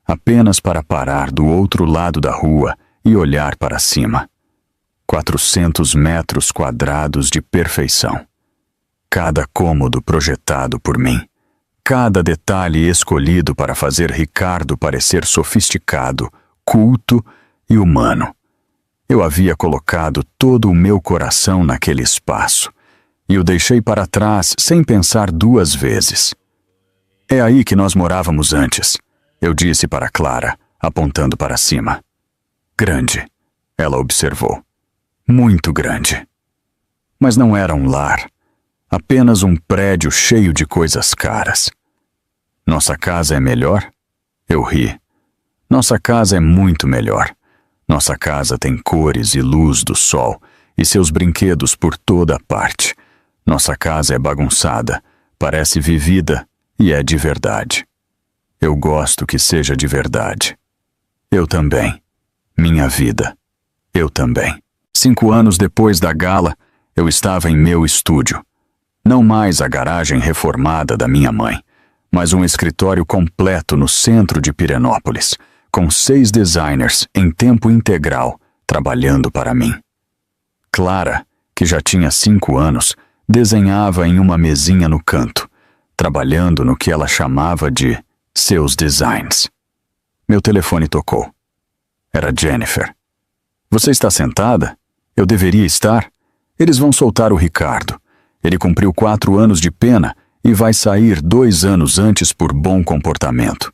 apenas para parar do outro lado da rua e olhar para cima. 400 metros quadrados de perfeição. Cada cômodo projetado por mim. Cada detalhe escolhido para fazer Ricardo parecer sofisticado, culto e humano. Eu havia colocado todo o meu coração naquele espaço e o deixei para trás sem pensar 2 vezes. É aí que nós morávamos antes, eu disse para Clara, apontando para cima. Grande, ela observou. Muito grande. Mas não era um lar, apenas um prédio cheio de coisas caras. Nossa casa é melhor? Eu ri. Nossa casa é muito melhor. Nossa casa tem cores e luz do sol e seus brinquedos por toda parte. Nossa casa é bagunçada, parece vivida e é de verdade. Eu gosto que seja de verdade. Eu também. Minha vida. Eu também. 5 anos depois da gala, eu estava em meu estúdio. Não mais a garagem reformada da minha mãe, mas um escritório completo no centro de Pirenópolis, com 6 designers em tempo integral trabalhando para mim. Clara, que já tinha 5 anos, desenhava em uma mesinha no canto, trabalhando no que ela chamava de seus designs. Meu telefone tocou. Era Jennifer. Você está sentada? Eu deveria estar? Eles vão soltar o Ricardo. Ele cumpriu 4 anos de pena e vai sair 2 anos antes por bom comportamento.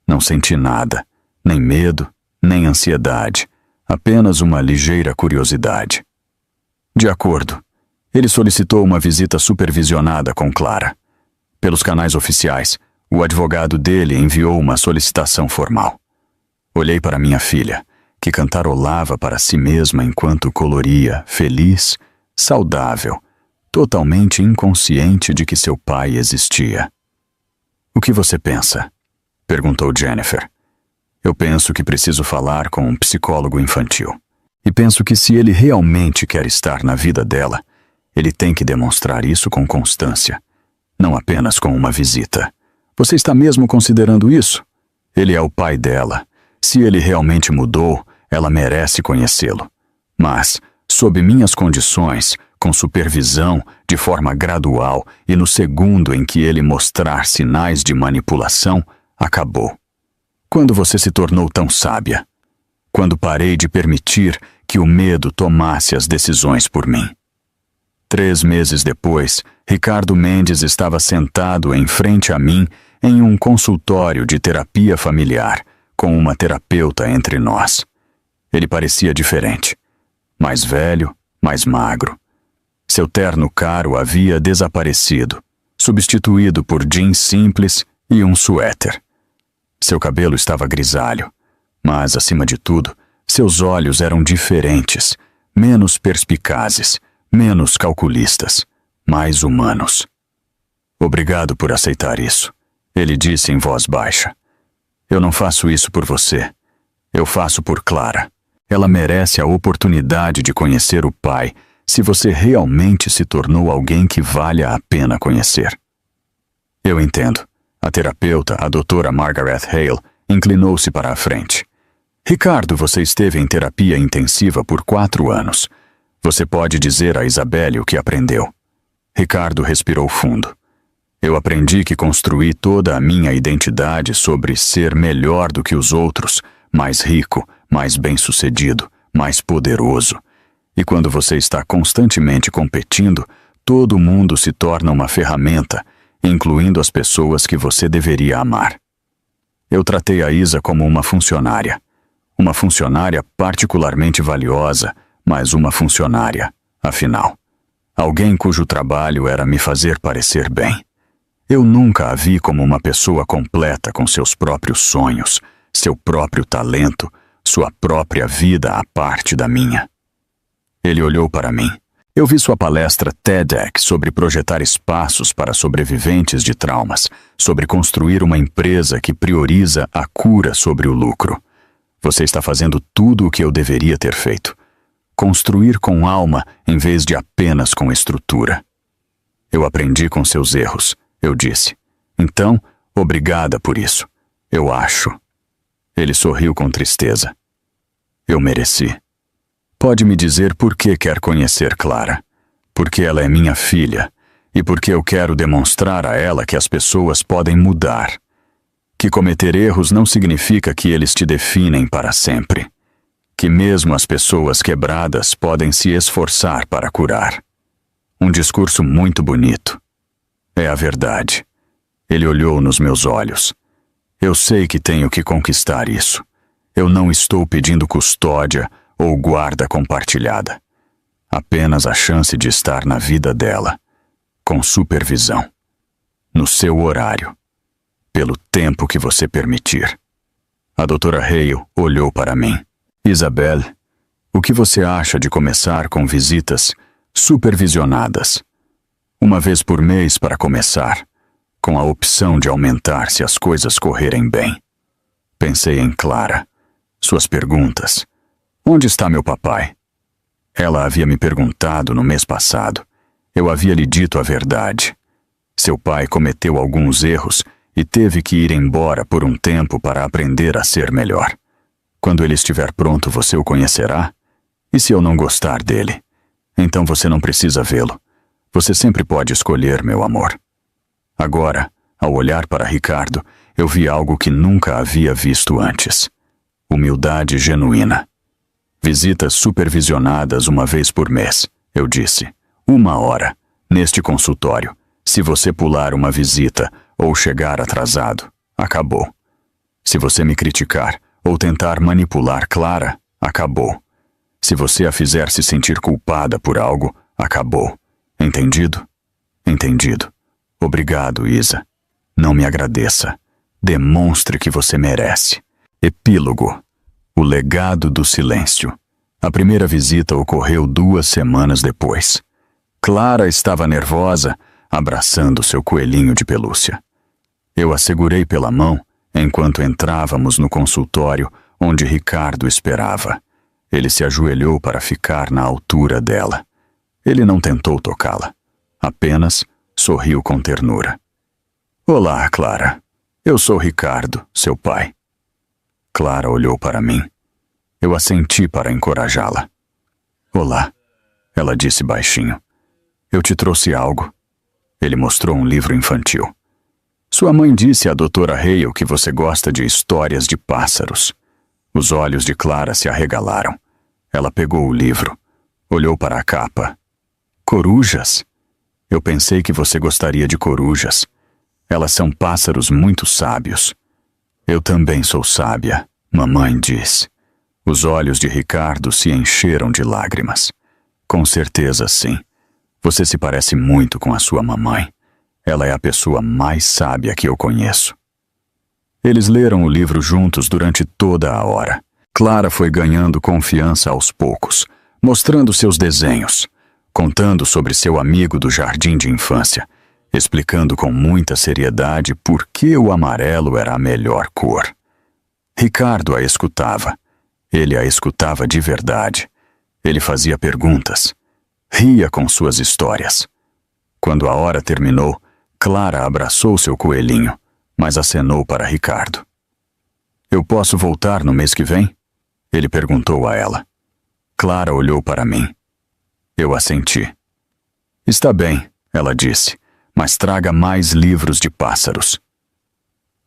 Não senti nada, nem medo, nem ansiedade, apenas uma ligeira curiosidade. De acordo. Ele solicitou uma visita supervisionada com Clara. Pelos canais oficiais, o advogado dele enviou uma solicitação formal. Olhei para minha filha, que cantarolava para si mesma enquanto coloria, feliz, saudável, totalmente inconsciente de que seu pai existia. O que você pensa? Perguntou Jennifer. Eu penso que preciso falar com um psicólogo infantil. E penso que se ele realmente quer estar na vida dela, ele tem que demonstrar isso com constância, não apenas com uma visita. Você está mesmo considerando isso? Ele é o pai dela. Se ele realmente mudou, ela merece conhecê-lo. Mas, Sob minhas condições, com supervisão, de forma gradual, e no segundo em que ele mostrar sinais de manipulação, acabou. Quando você se tornou tão sábia? Quando parei de permitir que o medo tomasse as decisões por mim. 3 meses depois, Ricardo Mendes estava sentado em frente a mim em um consultório de terapia familiar, com uma terapeuta entre nós. Ele parecia diferente. Mais velho, mais magro. Seu terno caro havia desaparecido, substituído por jeans simples e um suéter. Seu cabelo estava grisalho, mas, acima de tudo, seus olhos eram diferentes, menos perspicazes, menos calculistas, mais humanos. Obrigado por aceitar isso, ele disse em voz baixa. Eu não faço isso por você. Eu faço por Clara. Ela merece a oportunidade de conhecer o pai, se você realmente se tornou alguém que valha a pena conhecer. Eu entendo. A terapeuta, a doutora Margaret Hale, inclinou-se para a frente. Ricardo, você esteve em terapia intensiva por 4 anos. Você pode dizer a Isabelle o que aprendeu. Ricardo respirou fundo. Eu aprendi que construí toda a minha identidade sobre ser melhor do que os outros, mais rico, mais bem-sucedido, mais poderoso. E quando você está constantemente competindo, todo mundo se torna uma ferramenta, incluindo as pessoas que você deveria amar. Eu tratei a Isa como uma funcionária particularmente valiosa, mas uma funcionária, afinal. Alguém cujo trabalho era me fazer parecer bem. Eu nunca a vi como uma pessoa completa com seus próprios sonhos, seu próprio talento, sua própria vida à parte da minha. Ele olhou para mim. Eu vi sua palestra TEDx sobre projetar espaços para sobreviventes de traumas, sobre construir uma empresa que prioriza a cura sobre o lucro. Você está fazendo tudo o que eu deveria ter feito. Construir com alma em vez de apenas com estrutura. Eu aprendi com seus erros, eu disse. Então, obrigada por isso. Eu acho. Ele sorriu com tristeza. Eu mereci. Pode me dizer por que quer conhecer Clara? Porque ela é minha filha e porque eu quero demonstrar a ela que as pessoas podem mudar. Que cometer erros não significa que eles te definem para sempre. Que mesmo as pessoas quebradas podem se esforçar para curar. Um discurso muito bonito. É a verdade. Ele olhou nos meus olhos. Eu sei que tenho que conquistar isso. Eu não estou pedindo custódia ou guarda compartilhada. Apenas a chance de estar na vida dela, com supervisão, no seu horário, pelo tempo que você permitir. A doutora Hale olhou para mim. Isabelle, o que você acha de começar com visitas supervisionadas? 1 vez por mês para começar, com a opção de aumentar se as coisas correrem bem. Pensei em Clara, suas perguntas. Onde está meu papai? Ela havia me perguntado no mês passado. Eu havia lhe dito a verdade. Seu pai cometeu alguns erros e teve que ir embora por um tempo para aprender a ser melhor. Quando ele estiver pronto, você o conhecerá? E se eu não gostar dele? Então você não precisa vê-lo. Você sempre pode escolher, meu amor. Agora, ao olhar para Ricardo, eu vi algo que nunca havia visto antes. Humildade genuína. Visitas supervisionadas 1 vez por mês, eu disse. 1 hora, neste consultório. Se você pular uma visita ou chegar atrasado, acabou. Se você me criticar ou tentar manipular Clara, acabou. Se você a fizer se sentir culpada por algo, acabou. Entendido? Entendido. Obrigado, Isa. Não me agradeça. Demonstre que você merece. Epílogo. O legado do silêncio. A primeira visita ocorreu 2 semanas depois. Clara estava nervosa, abraçando seu coelhinho de pelúcia. Eu a segurei pela mão enquanto entrávamos no consultório onde Ricardo esperava. Ele se ajoelhou para ficar na altura dela. Ele não tentou tocá-la. Apenas sorriu com ternura. Olá, Clara. Eu sou Ricardo, seu pai. Clara olhou para mim. Eu assenti para encorajá-la. Olá, ela disse baixinho. Eu te trouxe algo. Ele mostrou um livro infantil. Sua mãe disse à doutora Hale que você gosta de histórias de pássaros. Os olhos de Clara se arregalaram. Ela pegou o livro, olhou para a capa. Corujas? Eu pensei que você gostaria de corujas. Elas são pássaros muito sábios. Eu também sou sábia, mamãe disse. Os olhos de Ricardo se encheram de lágrimas. Com certeza, sim. Você se parece muito com a sua mamãe. Ela é a pessoa mais sábia que eu conheço. Eles leram o livro juntos durante toda a hora. Clara foi ganhando confiança aos poucos, mostrando seus desenhos, contando sobre seu amigo do jardim de infância, explicando com muita seriedade por que o amarelo era a melhor cor. Ricardo a escutava. Ele a escutava de verdade. Ele fazia perguntas. Ria com suas histórias. Quando a hora terminou, Clara abraçou seu coelhinho, mas acenou para Ricardo. Eu posso voltar no mês que vem? Ele perguntou a ela. Clara olhou para mim. Eu assenti. Está bem, ela disse, mas traga mais livros de pássaros.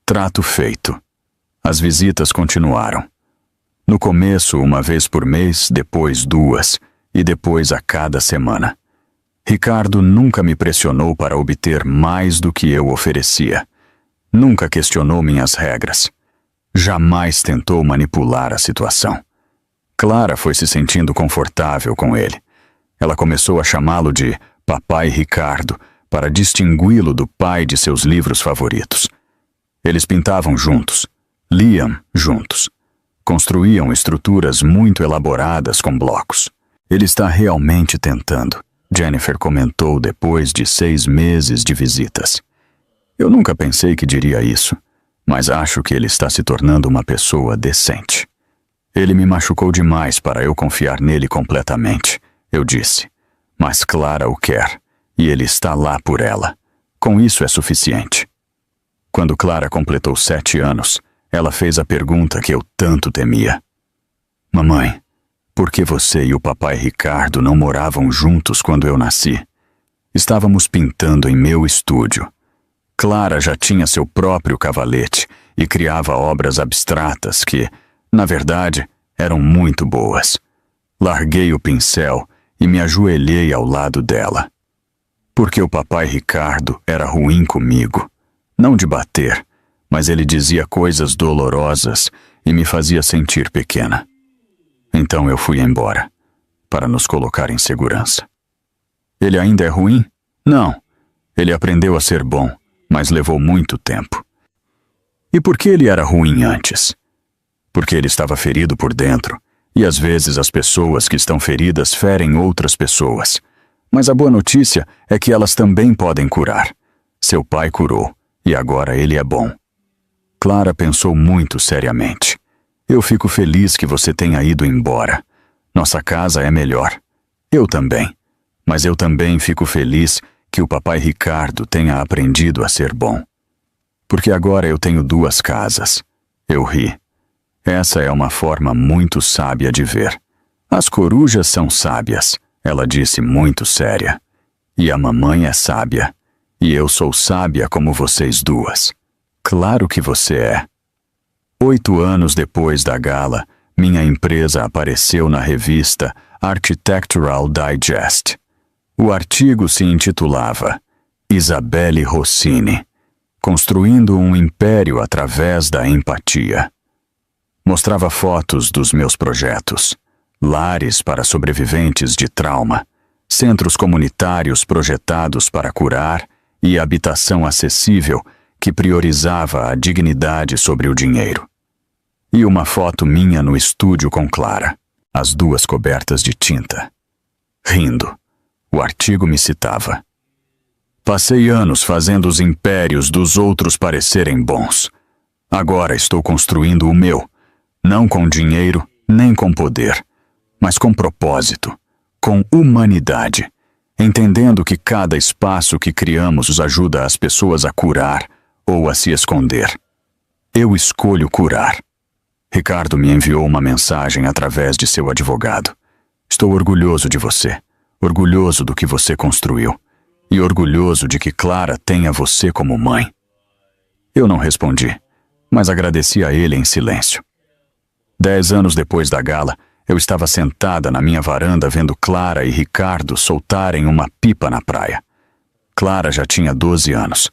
Trato feito. As visitas continuaram. No começo, uma vez por mês, depois 2, e depois a cada semana. Ricardo nunca me pressionou para obter mais do que eu oferecia. Nunca questionou minhas regras. Jamais tentou manipular a situação. Clara foi se sentindo confortável com ele. Ela começou a chamá-lo de Papai Ricardo para distingui-lo do pai de seus livros favoritos. Eles pintavam juntos, liam juntos. Construíam estruturas muito elaboradas com blocos. Ele está realmente tentando, Jennifer comentou depois de 6 meses de visitas. Eu nunca pensei que diria isso, mas acho que ele está se tornando uma pessoa decente. Ele me machucou demais para eu confiar nele completamente, eu disse. Mas Clara o quer, e ele está lá por ela. Com isso é suficiente. Quando Clara completou 7 anos, ela fez a pergunta que eu tanto temia. Mamãe, por que você e o papai Ricardo não moravam juntos quando eu nasci? Estávamos pintando em meu estúdio. Clara já tinha seu próprio cavalete e criava obras abstratas que, na verdade, eram muito boas. Larguei o pincel e me ajoelhei ao lado dela. Porque o papai Ricardo era ruim comigo. Não de bater, mas ele dizia coisas dolorosas e me fazia sentir pequena. Então eu fui embora, para nos colocar em segurança. Ele ainda é ruim? Não. Ele aprendeu a ser bom, mas levou muito tempo. E por que ele era ruim antes? Porque ele estava ferido por dentro, e às vezes as pessoas que estão feridas ferem outras pessoas. Mas a boa notícia é que elas também podem curar. Seu pai curou, e agora ele é bom. Clara pensou muito seriamente. Eu fico feliz que você tenha ido embora. Nossa casa é melhor. Eu também. Mas eu também fico feliz que o papai Ricardo tenha aprendido a ser bom. Porque agora eu tenho 2 casas. Eu ri. Essa é uma forma muito sábia de ver. As corujas são sábias, ela disse muito séria. E a mamãe é sábia. E eu sou sábia como vocês 2. Claro que você é. 8 anos depois da gala, minha empresa apareceu na revista Architectural Digest. O artigo se intitulava Isabelle Rossini, construindo um império através da empatia. Mostrava fotos dos meus projetos, lares para sobreviventes de trauma, centros comunitários projetados para curar e habitação acessível que priorizava a dignidade sobre o dinheiro. E uma foto minha no estúdio com Clara, as 2 cobertas de tinta. Rindo, o artigo me citava. Passei anos fazendo os impérios dos outros parecerem bons. Agora estou construindo o meu, não com dinheiro nem com poder, mas com propósito, com humanidade, entendendo que cada espaço que criamos ajuda as pessoas a curar ou a se esconder. Eu escolho curar. Ricardo me enviou uma mensagem através de seu advogado. Estou orgulhoso de você. orgulhoso do que você construiu e orgulhoso de que Clara tenha você como mãe. Eu não respondi, mas agradeci a ele em silêncio. 10 anos depois da gala, eu estava sentada na minha varanda vendo Clara e Ricardo soltarem uma pipa na praia. Clara já tinha 12 anos.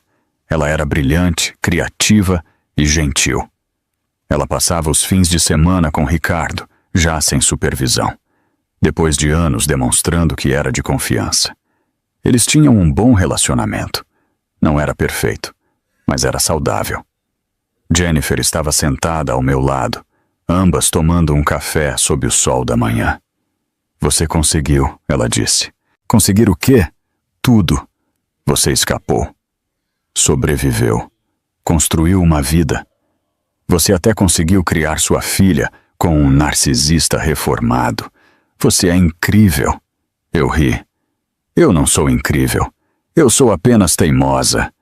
Ela era brilhante, criativa e gentil. Ela passava os fins de semana com Ricardo, já sem supervisão, depois de anos demonstrando que era de confiança. Eles tinham um bom relacionamento. Não era perfeito, mas era saudável. Jennifer estava sentada ao meu lado, ambas tomando um café sob o sol da manhã. Você conseguiu, ela disse. Conseguir o quê? Tudo. Você escapou. Sobreviveu. Construiu uma vida. Você até conseguiu criar sua filha com um narcisista reformado. Você é incrível. Eu ri. Eu não sou incrível. Eu sou apenas teimosa.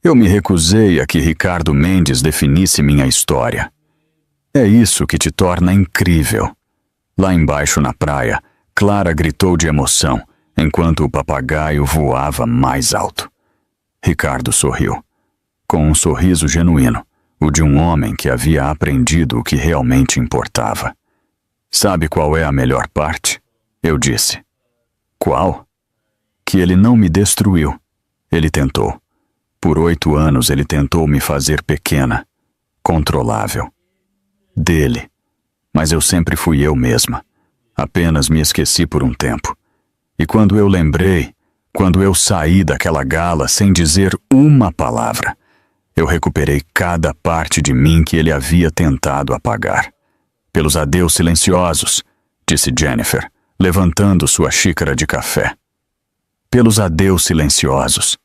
Eu me recusei a que Ricardo Mendes definisse minha história. É isso que te torna incrível. Lá embaixo na praia, Clara gritou de emoção, enquanto o papagaio voava mais alto. Ricardo sorriu, com um sorriso genuíno, o de um homem que havia aprendido o que realmente importava. Sabe qual é a melhor parte? Eu disse. Qual? Que ele não me destruiu. Ele tentou. Por 8 anos ele tentou me fazer pequena, controlável. Dele. Mas eu sempre fui eu mesma. Apenas me esqueci por um tempo. E quando eu lembrei, quando eu saí daquela gala sem dizer uma palavra, eu recuperei cada parte de mim que ele havia tentado apagar. Pelos adeus silenciosos, disse Jennifer, levantando sua xícara de café. Pelos adeus silenciosos,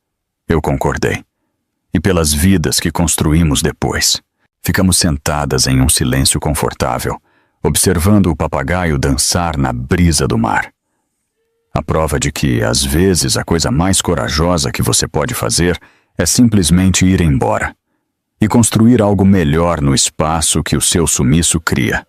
eu concordei. E pelas vidas que construímos depois. Ficamos sentadas em um silêncio confortável, observando o papagaio dançar na brisa do mar. A prova de que, às vezes, a coisa mais corajosa que você pode fazer é simplesmente ir embora e construir algo melhor no espaço que o seu sumiço cria.